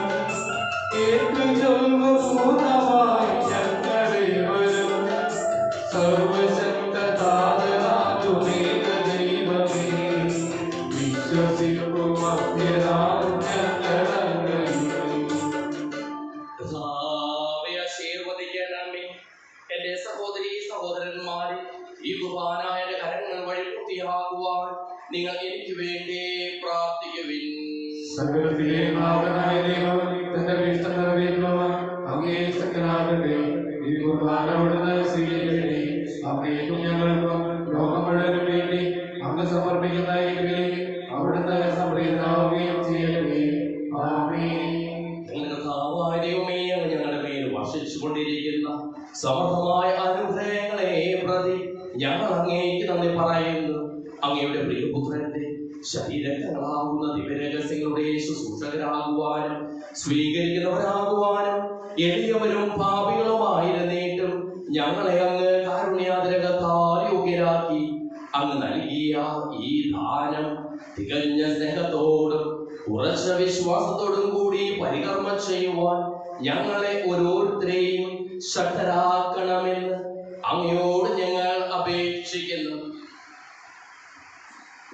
ഏറ്റുചൊല്ലുഭൂതമായി ഞങ്ങളേവരും സർവശക്തദാതനാകുമേക ദൈവമേ വിശ്വസിക്കും മധ്യനാം ഞങ്ങളങ്ങയും കർത്താവേ, ആശീർവദിക്കണമേ. എന്റെ സഹോദരീ സഹോദരന്മാരെ, ഈ കുർബാനായ കരങ്ങൾ വഴി പൂർത്തിയാകുവാൻ നിങ്ങൾ എനിക്ക് വേണ്ടി പ്രാർത്ഥിക്കുവിൻ. സകലത്തിലെ നാഥനായ ദൈവം തന്റെ വിഷ്ടം നിറവേറ്റുവാൻ അങ്ങേ ശക്തനാകട്ടെ. ഈ കുർബാന അവിടുന്ന് സ്വീകരിക്കട്ടെ. അങ്ങേക്കും ഞങ്ങൾക്കും ലോകം മുഴുവനും വേണ്ടി അങ്ങ് സമർപ്പിക്കുന്ന ഈ ബലി അവിടുന്ന് സംപ്രീതനാവുകയും ചെയ്യട്ടെ. ആമേൻ. ഞങ്ങളുടെ കർത്താവായ ദൈവമേ, അങ്ങ് ഞങ്ങളുടെ മേൽ വർഷിച്ചുകൊണ്ടിരിക്കുന്ന സമൃദ്ധമായ അനുഗ്രഹങ്ങളെ പ്രതി ഞങ്ങൾ അങ്ങേക്ക് നന്ദി പറയുന്നു. അങ്ങയുടെ പ്രിയപുത്രന്റെ ശരീരങ്ങളാകുന്ന ദിവ്യരഹസ്യങ്ങളുടെ ശുശ്രൂഷകരാകുവാനും സ്വീകരിക്കുന്നവരാകുവാനും എളിയവരും പാപികളുമായിരുന്നിട്ടും ഞങ്ങളെ അങ്ങ് കാരുണ്യാതിരകത്താൽ യോഗ്യരാക്കി അങ്ങ് നൽകിയ ഈ ദാനം തികഞ്ഞ സ്നേഹത്തോടും ഉറച്ച വിശ്വാസത്തോടും കൂടി പരികർമ്മം ചെയ്യുവാൻ ഞങ്ങളെ ഓരോരുത്തരെയും ശക്തരാക്കണമെന്ന് അങ്ങയോട് ഞങ്ങൾ അപേക്ഷിക്കുന്നു.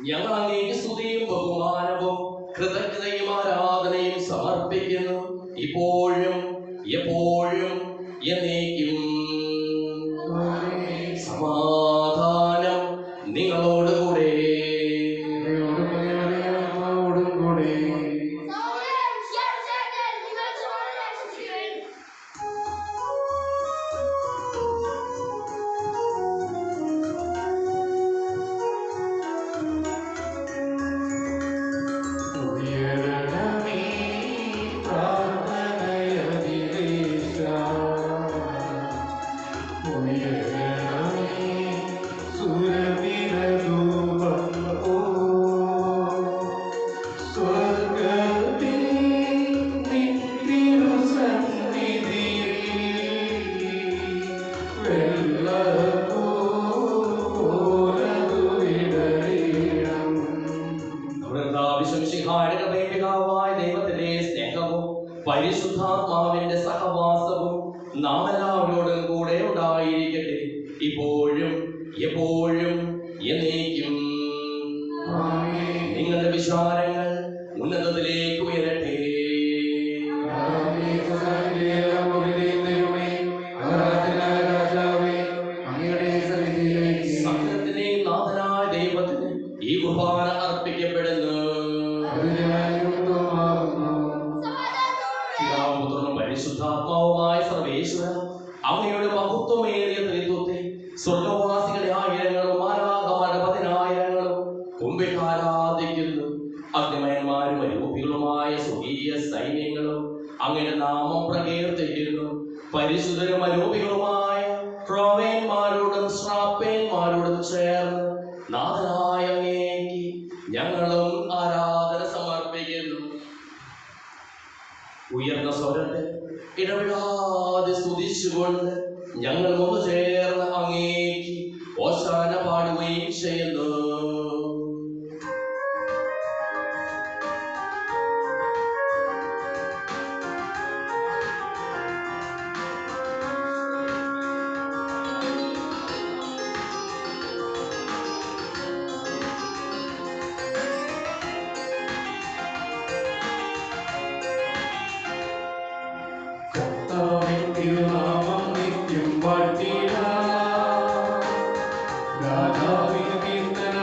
ഞങ്ങൾ അങ്ങേക്ക് സ്തുതിയും ബഹുമാനവും കൃതജ്ഞതയും ആരാധനയും സമർപ്പിക്കുന്നു, ഇപ്പോഴും എപ്പോഴും എന്നേക്കും. സമാധാനം നിങ്ങളോടുകൂടെ. ദൈവത്തിന്റെ സ്നേഹവും പരിശുദ്ധാത്മാവിന്റെ സഹവാസവും നാം എല്ലാവരോടും കൂടെ ഉണ്ടായിരിക്കട്ടെ, ഇപ്പോഴും എപ്പോഴും എന്നേക്കും. നിങ്ങളുടെ വിചാരങ്ങൾ ഉന്നതത്തിലേക്ക് ഉയരട്ടെ. സകലത്തിന്റെയും നാഥനായ ദൈവത്തിന് ഈ കുർബാന അർപ്പിക്കപ്പെടുന്നു. പിതാവും പുത്രനും പരിശുദ്ധാത്മാവുമായ സർവേശ്വരൻ അങ്ങയുടെ മഹത്വമേറിയ ത്രിത്വത്തെ സ്വർഗവാസികളെ ആയിരങ്ങളും മാലാഖമാരുടെ പതിനായിരങ്ങളും കുമ്പിട്ട് ആരാധിക്കുന്നു. അഗ്നിമയന്മാരും അരൂപികളുമായ സ്വർഗീയ സൈന്യങ്ങളും അങ്ങയുടെ നാമം പ്രകീർത്തിക്കുന്നു. പരിശുദ്ധരും അരൂപികളുമായ ക്രോവേന്മാരോടും ശ്രാപ്പേന്മാരോടും ചേർന്ന് നാഥനായ അങ്ങേക്ക് ഞങ്ങളും ആരാധന സമർപ്പിക്കുന്നു. ഉയർന്ന സ്വരത്തെ ഇടവിടാതെ സ്തുതിച്ചുകൊണ്ട് ഞങ്ങൾ ഒന്ന് ചേർന്ന് അങ്ങേക്ക് ഓശാന പാടുകയും ചെയ്യുന്നു. തിരുനാമം നിത്യം വാഴ്ത്തിടാം. രാജാവിൻ കീർത്തനം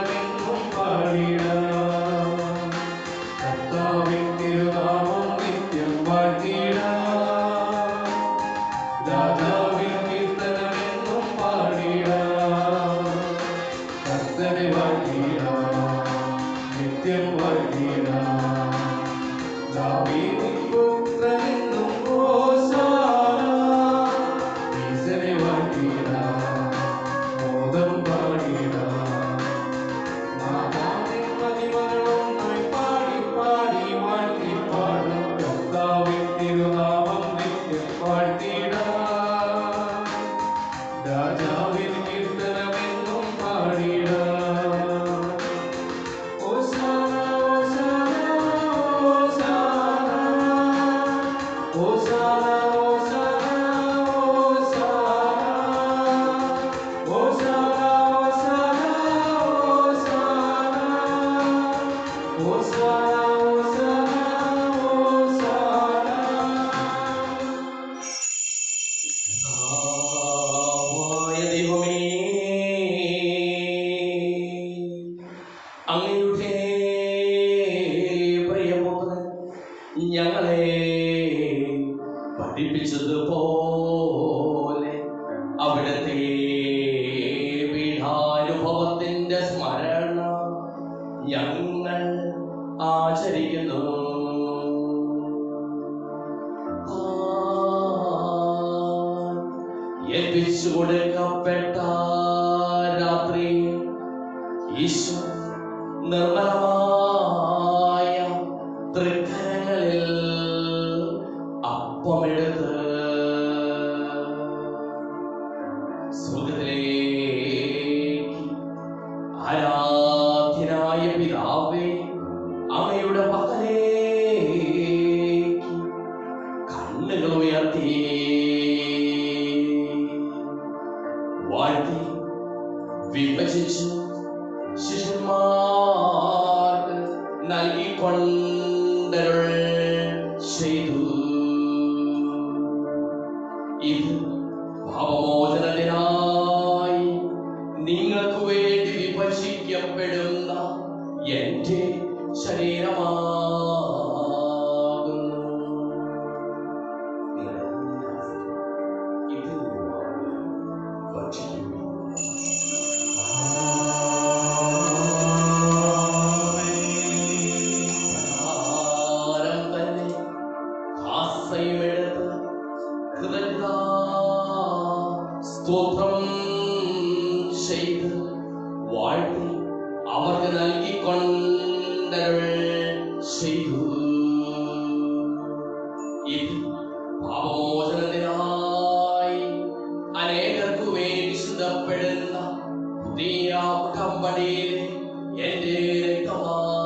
ഞങ്ങൾ ആചരിക്കുന്നു. ഏൽപ്പിച്ചു കൊടുക്കപ്പെട്ട രാത്രി ഈശോ നിർമ്മലമായ തൃക്കരങ്ങളിൽ അപ്പമെടുത്ത് സ്വർഗ്ഗത്തിലേക്ക് ആരാധ്യനായ പിതാവേ അങ്ങയുടെ പക്കലേക്ക് കണ്ണുകൾ ഉയർത്തി വാഴ്ത്തി വിഭജിച്ചു ശിഷ്യന്മാർക്ക് നൽകിക്കൊണ്ടരുൾ ചെയ്തു. ഇത് പാപമോചനത്തിനായി നിങ്ങൾക്ക് വേണ്ടി വിഭജിക്കപ്പെടുന്ന എന്റെ ശരീരമാകുന്നു. ഇത് ഭക്ഷിക്കുന്നു. സ്തോത്രം ചെയ്ത് വാഴ്ത്തി അവർക്ക് നൽകിക്കൊണ്ടരുൾ ചെയ്തു. ഇത് പാപമോചനത്തിനായി അനേകർക്കു വേണ്ടി ശുദ്ധപ്പെടുന്ന പുതിയ ഉടമ്പടിയിലെ എന്റെ രക്തമാകുന്നു.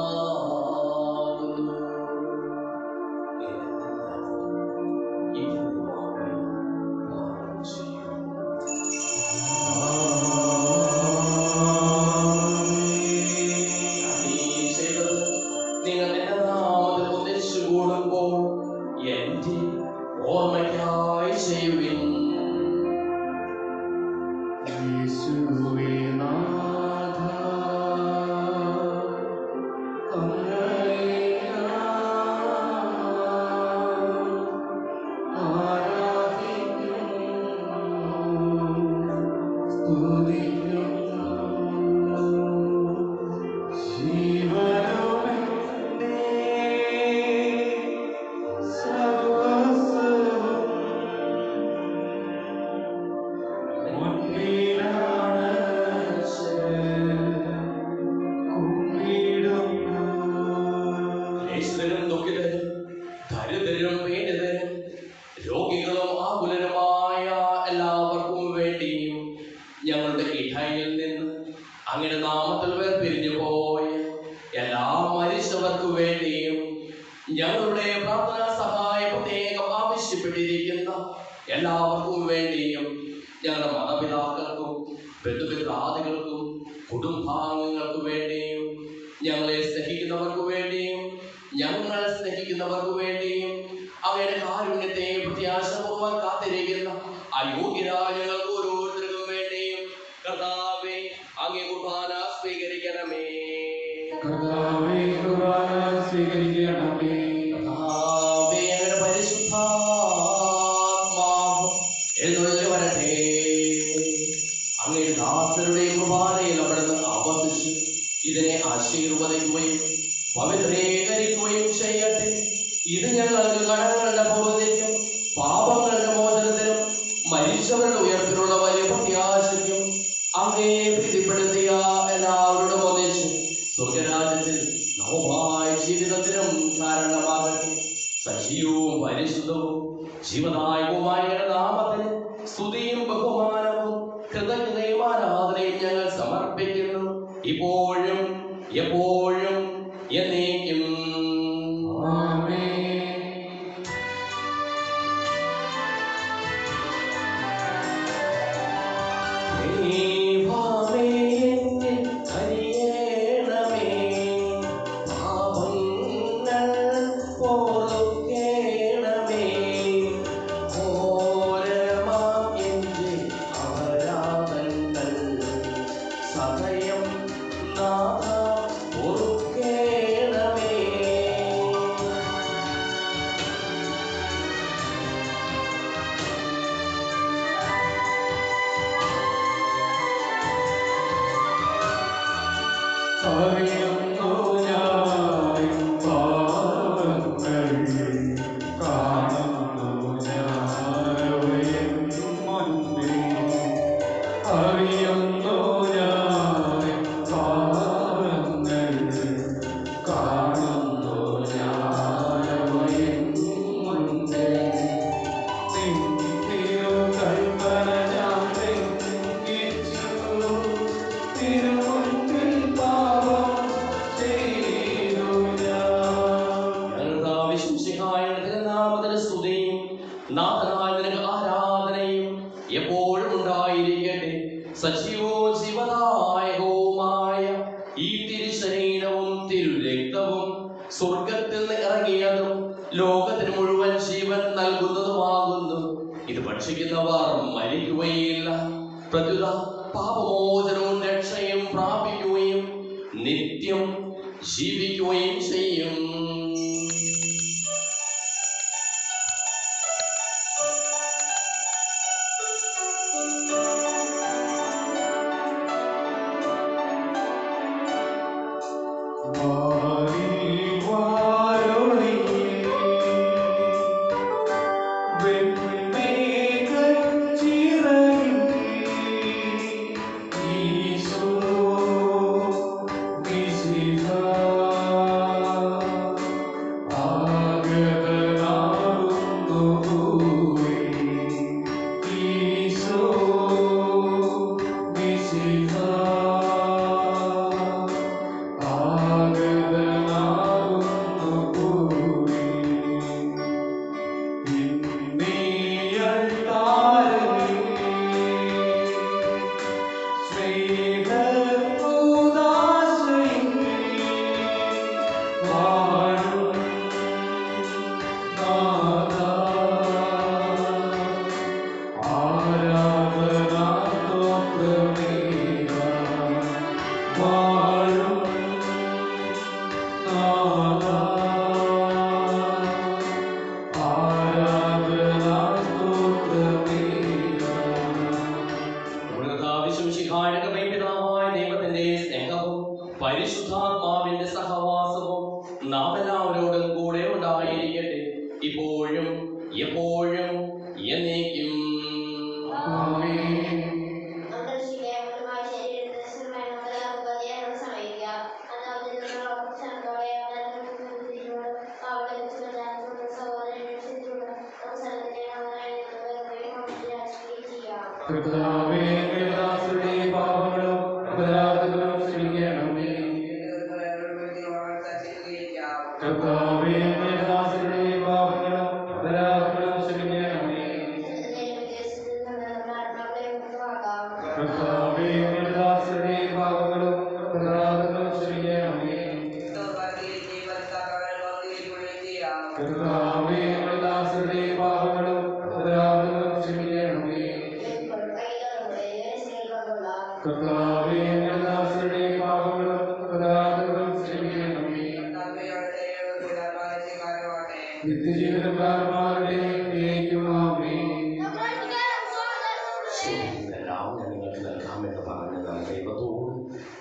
നിങ്ങൾ എന്റെ നാമത്തിൽ ഒന്നിച്ചു കൂടുമ്പോൾ എന്റെ ഓർമ്മയ്ക്കായി ചെയ്യുവിൻ. യേശുവേ നാഥ, അങ്ങയെ ആരാധിക്കുന്നു, സ്തുതിക്കുന്നു. ജീവനുമെന്റെ സർവ്വസ്വവും മുൻപിലാണ് കുമ്പിടുന്നു. ക്ലേശിതരും ദുഃഖിതരും ദരിദ്രരും പീഡിതരും രോഗികളും ആകുലരുമായ എല്ലാവർക്കും വേണ്ടിയും ഞങ്ങളുടെ ഇടയിൽ നിന്ന് അങ്ങയുടെ നാമത്തിൽ വേർപിരിഞ്ഞു പോയ എല്ലാ മരിച്ചവർക്കു വേണ്ടിയും ഞങ്ങളുടെ പ്രാർത്ഥനാ സഹായം പ്രത്യേകം ആവശ്യപ്പെട്ടിരിക്കുന്ന എല്ലാവർക്കും വേണ്ടിയും ഞങ്ങളുടെ മാതാപിതാക്കൾക്കും ബന്ധുമിത്രാദികൾക്കും കുടുംബാംഗങ്ങൾക്കു വേണ്ടിയും ഞങ്ങളെ സ്നേഹിക്കുന്നവർക്ക് വേണ്ടിയും ഞങ്ങൾ സ്നേഹിക്കുന്നവർക്ക് വേണ്ടിയും അവയുടെ കാരുണ്യത്തെ പ്രത്യാശപൂർവ്വം കാത്തിരിക്കുന്ന അയോഗ്യരായ ഞങ്ങൾക്ക് ഓരോരുത്തർക്കും വേണ്ടിയും കർത്താവേ അങ്ങേ കുർബാന സ്വീകരിക്കണമേ. കർത്താവേ, കുർബാന സ്വീകരിക്കണമേ. കർത്താവേ, അങ്ങയുടെ പരിശുദ്ധാത്മാവ് എഴുന്നള്ളി വരട്ടെ. അങ്ങയുടെ ദാസരുടെ കുർബാനയിൽ അവിടുന്ന് ആവർത്തിച്ച് ഇതിനെ ആശീർവദിക്കുകയും പവിത്രീകരിക്കുകയും ചെയ്യട്ടെ. ഇത് ഞങ്ങൾക്ക് കടങ്ങളുടെ പൂർവ്വതയ്ക്കും പാപങ്ങളുടെ മോചനത്തിനും മരിച്ചവരുടെ ഉയർപ്പിനുള്ള വലിയ പ്രത്യാശയ്ക്കും അങ്ങേ പ്രീതിപ്പെടുത്തിയ എല്ലാവരോടും ഒന്നിച്ച് സ്വർഗരാജ്യത്തിൽ നവമായ ജീവിതത്തിനും കാരണമാകട്ടെ. സജീവവും പരിശുദ്ധവും ജീവദായകവുമായ നാമത്തിന് സ്തുതിയും ബഹുമാനവും കൃതജ്ഞതയും ആരാധനയും ഞങ്ങൾ സമർപ്പിക്കുന്നു, ഇപ്പോഴും എപ്പോഴും എന്നേക്കും. ആമേൻ. ദൈവമേ, എന്നിൽ കനിയണമേ, പാപങ്ങൾ പൊറുക്കണമേ, ഘോരമാം എൻ്റെ അപരാധങ്ങൾ സദയം നാഥ പൊറുക്കണമേ. അറിയുന്നു ജീവദായകവുമായ ഈ തിരുശരീരവും തിരുരക്തവും സ്വർഗത്തിൽ നിന്ന് ഇറങ്ങിയതും ലോകത്തിന് മുഴുവൻ ജീവൻ നൽകുന്നതുമാകുന്നു. ഇത് ഭക്ഷിക്കുന്നവർ മരിക്കുകയില്ല, പ്രത്യുത പാപമോചനവും രക്ഷയും പ്രാപിക്കുകയും നിത്യം ജീവിക്കുകയും ചെയ്യും. പരിശുദ്ധാത്മാവിന്റെ സഹവാസവും നാം എല്ലാവരോടും കൂടെ ഉണ്ടായിരിക്കട്ടെ, ഇപ്പോഴും എപ്പോഴും എന്നേക്കും.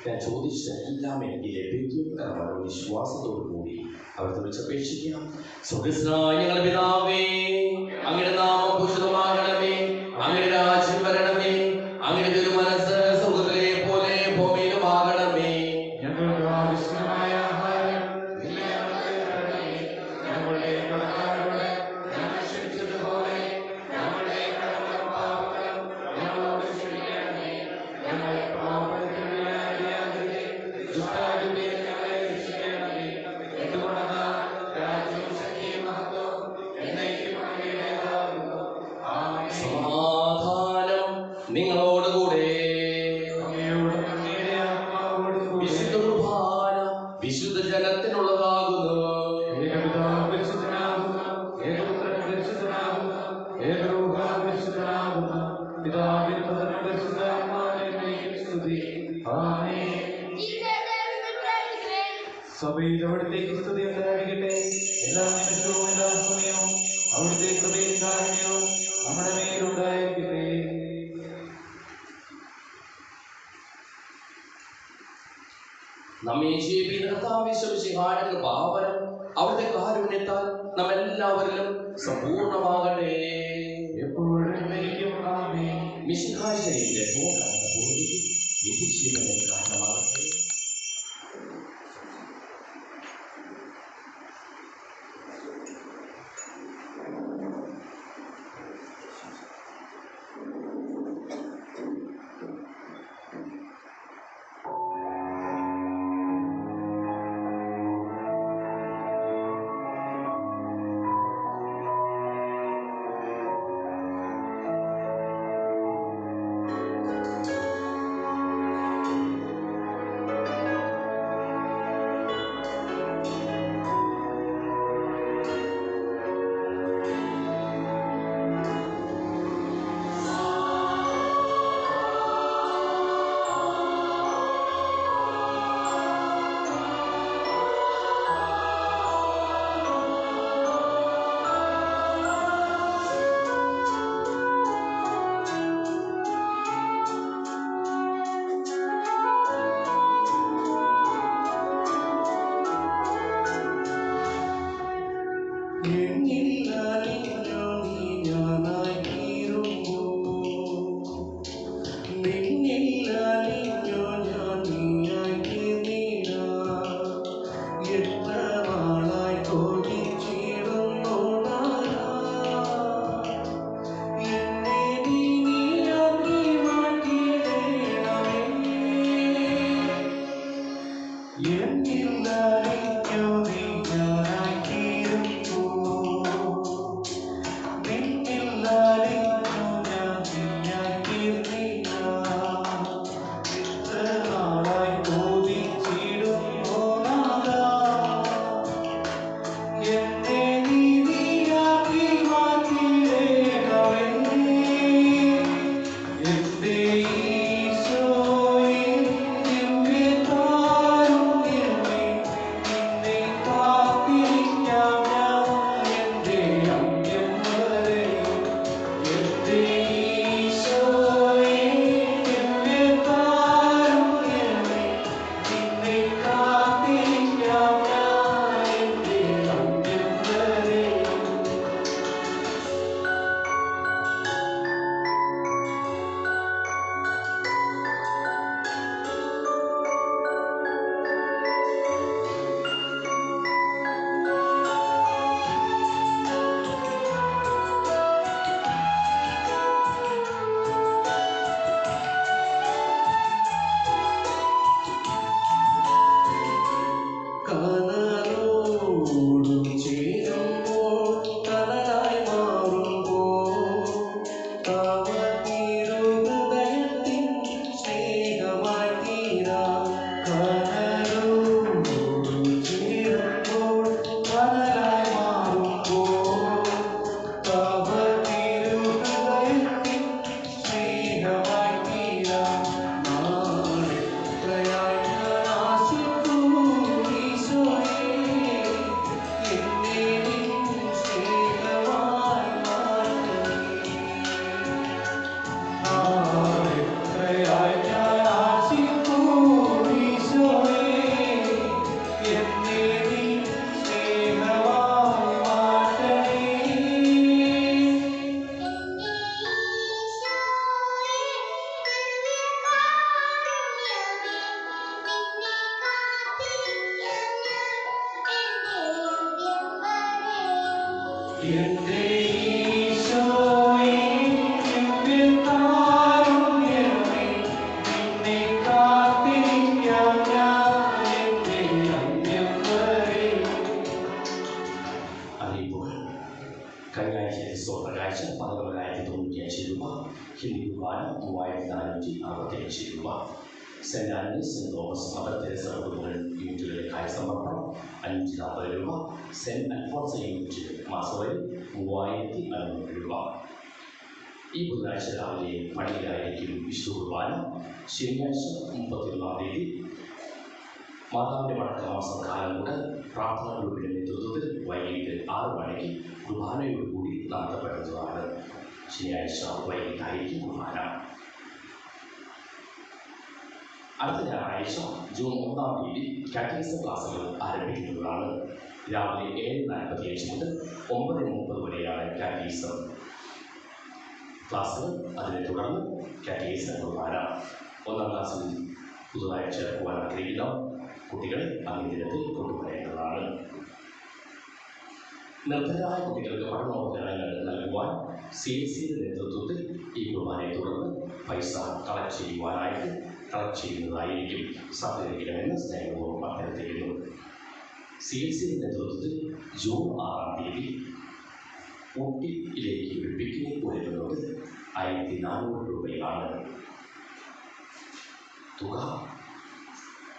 ഞാൻ ചോദിച്ചതെല്ലാം എനിക്ക് ലഭിക്കും എന്ന വിശ്വാസത്തോടു കൂടി അവർ വിളിച്ചപേക്ഷിക്കാം. സ്വർഗ്ഗസ്ഥനായ ഞങ്ങളുടെ പിതാവേ, അങ്ങയുടെ നാമം പൂജിതമാകണമേ, അങ്ങയുടെ രാജ്യം വരണമേ, അങ്ങയുടെ തിരുമനസ്സ് സ്വർഗ്ഗത്തിലെ പോലെ ഭൂമിയിലുമാകണമേ. ഞങ്ങൾക്ക് ആവശ്യമായ ആഹാരം ഞങ്ങളുടെ കടക്കാരോട് ഞങ്ങൾ ക്ഷമിച്ചതുപോലെ ഞങ്ങളുടെ കടങ്ങളും പാപങ്ങളും ഞങ്ങളോട് ക്ഷമിക്കണമേ. ഞങ്ങളെ സമാധാനം നിങ്ങളോടുകൂടെ. വിശുദ്ധ കുർബാന വിശുദ്ധ ജനത്തിനുള്ളതാകുന്നു. സഭയിൽ അവിടുത്തേക്ക് സ്തുതി ഉണ്ടായിരിക്കട്ടെ. എല്ലാ നിമിഷവും എല്ലാ സമയവും അവിടുത്തെ കൃപയും കാരുണ്യവും നമ്മുടെ മേലുണ്ടായിരിക്കട്ടെ. നമ്മെ ജീവിക്കുന്ന കർത്താവേ ഈശോമിശിഹായുടെ കൃപാവരം അവിടുത്തെ കാരുണ്യത്താൽ നമ്മെല്ലാവരിലും സമ്പൂർണ്ണമാകട്ടെ. എപ്പോഴും മിശിഹായുടെ ശരീരത്തെ വിധിജീവനെ കാരണമാകട്ടെ. Saint Antony's, saint Thomas, mother Teresa യൂണിറ്റുകളിലെ കാഴ്ചമർപ്പണം 540 രൂപ. സെന്റ് അൽഫോൺസ് യൂണിറ്റ് മാസവരി 3500 രൂപ. ഈ ബുധനാഴ്ച രാവിലെ പള്ളിയിലായിരിക്കും വിശുദ്ധ കുർബാന. ശനിയാഴ്ച 31-ാം തീയതി മാതാവിൻ്റെ വടക്കമാസം കാലം കൊണ്ട് പ്രാർത്ഥനാ ഗ്രൂപ്പിൻ്റെ നേതൃത്വത്തിൽ വൈകിട്ട് 6 മണിക്ക് കുർബാനയോടുകൂടി നടത്തപ്പെടുന്നതാണ്. ശനിയാഴ്ച വൈകിട്ടായിരിക്കും കുർബാന. അടുത്ത ഞായറാഴ്ച ജൂൺ 1-ാം തീയതി കാറ്റഗിസം ക്ലാസ്സുകൾ ആരംഭിക്കുന്നതാണ്. രാവിലെ 7:45 മുതൽ 9:30 വരെയാണ് കാറ്റഗിസം ക്ലാസ്സുകൾ. അതിനെ തുടർന്ന് കാറ്റഗിസം കുർബാന. 1-ാം ക്ലാസ്സിൽ പുതുതായി ചേർക്കുവാൻ ആഗ്രഹിക്കുന്ന കുട്ടികളെ അന്നേ ദിനത്തിൽ കൊണ്ടുവരേണ്ടതാണ്. നിർദ്ധരായ കുട്ടികൾക്ക് പഠനോപകരണങ്ങൾ നൽകുവാൻ CSCയുടെ നേതൃത്വത്തിൽ ഈ കുർബാനയെ തുടർന്ന് പൈസ കളക്ട് ചെയ്യുന്നതായിരിക്കും. സഹകരിക്കണമെന്ന് സ്നേഹപൂർവ്വം അഭ്യർത്ഥിക്കുന്നു. CSCയുടെ നേതൃത്വത്തിൽ ജൂൺ 6-ാം തീയതി ഊട്ടിയിലേക്ക് ഒരു പിക്നിക് പോയിരുന്നത് 1400 രൂപയാണ്. തുക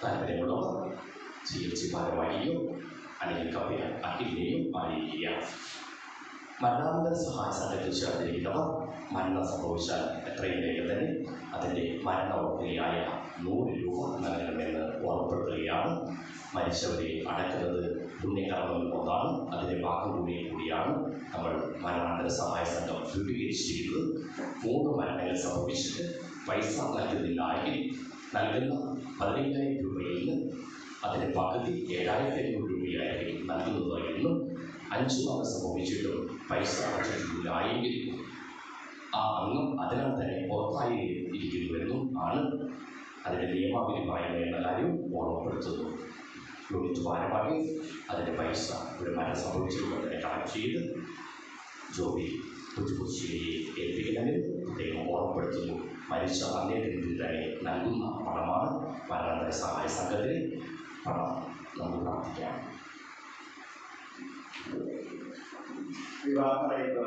താല്പര്യമുള്ളവർ CSC ഭാരവാഹിയോ അല്ലെങ്കിൽ കവിയ അഖിലിനെയും അറിയിക്കുക. മരണാനന്തര സഹായ സംഘത്തിൽ ചേർന്നിരിക്കുന്നവർ മരണം സംഭവിച്ചാൽ എത്രയും വേഗം തന്നെ അതിൻ്റെ മരണോപരിയായ 100 രൂപ നൽകണമെന്ന് ഓർമ്മപ്പെടുത്തുകയാണ്. മരിച്ചവരെ അടക്കുന്നത് പുണ്യകർമ്മങ്ങളിൽ ഒന്നാണ്. അതിൻ്റെ ഭാഗം കൂടിയാണ് നമ്മൾ മരണാനന്തര സഹായ സംഘം രൂപീകരിച്ചിരിക്കുന്നത്. 3 മരണങ്ങൾ സംഭവിച്ചിട്ട് പൈസ നൽകുന്നില്ല എങ്കിൽ നൽകുന്ന 15,000 രൂപയിൽ നിന്ന് അതിൻ്റെ പകുതി 7,500 രൂപയായിരിക്കും നൽകുന്നത് എന്നും 5 മരണം സംഭവിച്ചിട്ടും പൈസ അടച്ചിട്ടില്ല എങ്കിൽ ആ അംഗം അതിനാൽ തന്നെ പുറത്തായി ഇരിക്കുന്നുവെന്നും ആണ് അതിൻ്റെ നിയമാവലി പറയുന്നത് എന്ന കാര്യം ഓർമ്മപ്പെടുത്തുന്നു. യൂണിറ്റ് ഭാരവാഹി അതിൻ്റെ പൈസ ഒരു മരണം സംഭവിച്ചിട്ടുള്ള തന്നെ കളക്ട് ചെയ്ത് ജോബി പുതുശ്ശേരിയെ ഏൽപ്പിക്കണമെന്ന് അദ്ദേഹം ഓർമ്മപ്പെടുത്തുന്നു. മരിച്ച അന്നേ ദിനത്തിൽ തന്നെ നൽകുന്ന പണമാണ് മരണാനന്തര സഹായ സംഘത്തിന് പണം. നമുക്ക് പ്രാർത്ഥിക്കാം. വിവാഹമയപ്പ്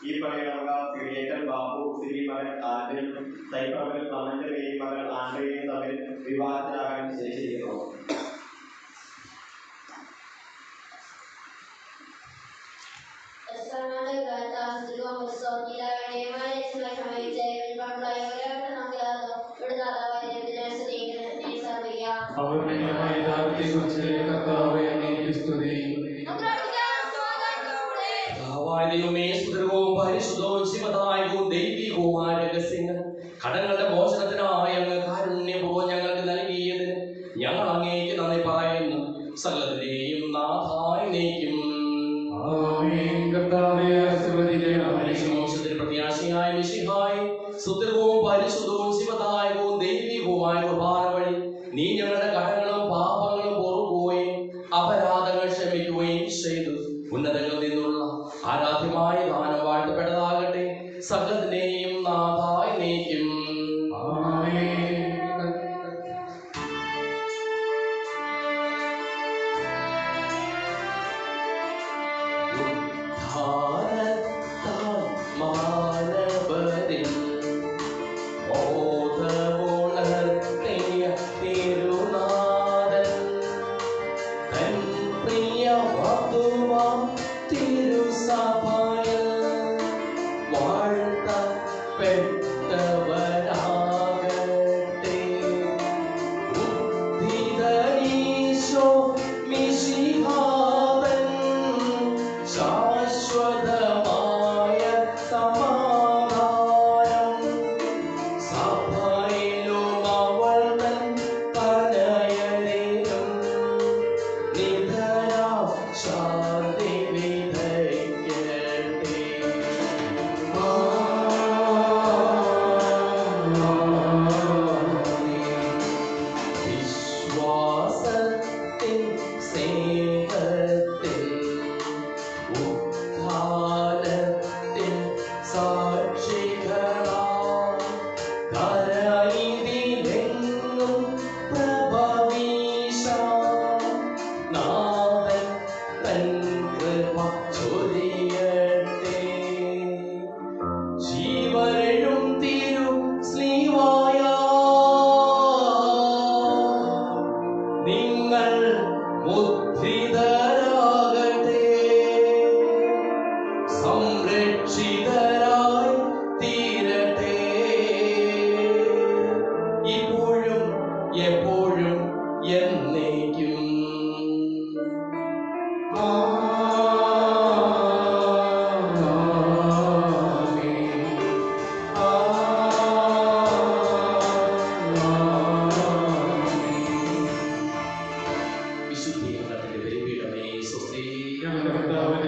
ഈ പറയുന്ന ക്രിയേറ്റർ ബാബു സിരി മകൻ ആൽവിൻ തൈപ്പറമ്പിൽ ക്ലമന്റിനെയും മകൾ ആൻഡ്രയെയും തമ്മിൽ വിവാഹത്തിനാകാൻ നിശ്ചയിച്ചിരിക്കുന്നു. കടങ്ങളുടെ മോചനത്തിനായി അങ്ങ് കാരുണ്യപൂർവ്വം ഞങ്ങൾക്ക് നൽകിയതിന് ഞങ്ങൾ അങ്ങേക്ക് നന്ദി പറയുന്നു. സകലത്തിന്റെയും നാഥായ നീക്കും പ്രത്യാശയായ മിശിഹായി സുദൃഢവും പരിശുദ്ധവും ശിവദായകവും ദൈവികവുമായ കുർബാന വഴി നീ ഞങ്ങളുടെ കടങ്ങളും പാപങ്ങളും പൊറുക്കുകയും അപരാധങ്ങൾ ക്ഷമിക്കുകയും ചെയ്തു. ഉന്നതങ്ങളിൽ നിന്നുള്ള ആരാധ്യമായ ദാനം വാഴ്ത്തപ്പെട്ടതാകട്ടെ. സകലത്തിന്റെയും നാഥായ നീക്കും ഞങ്ങളുടെ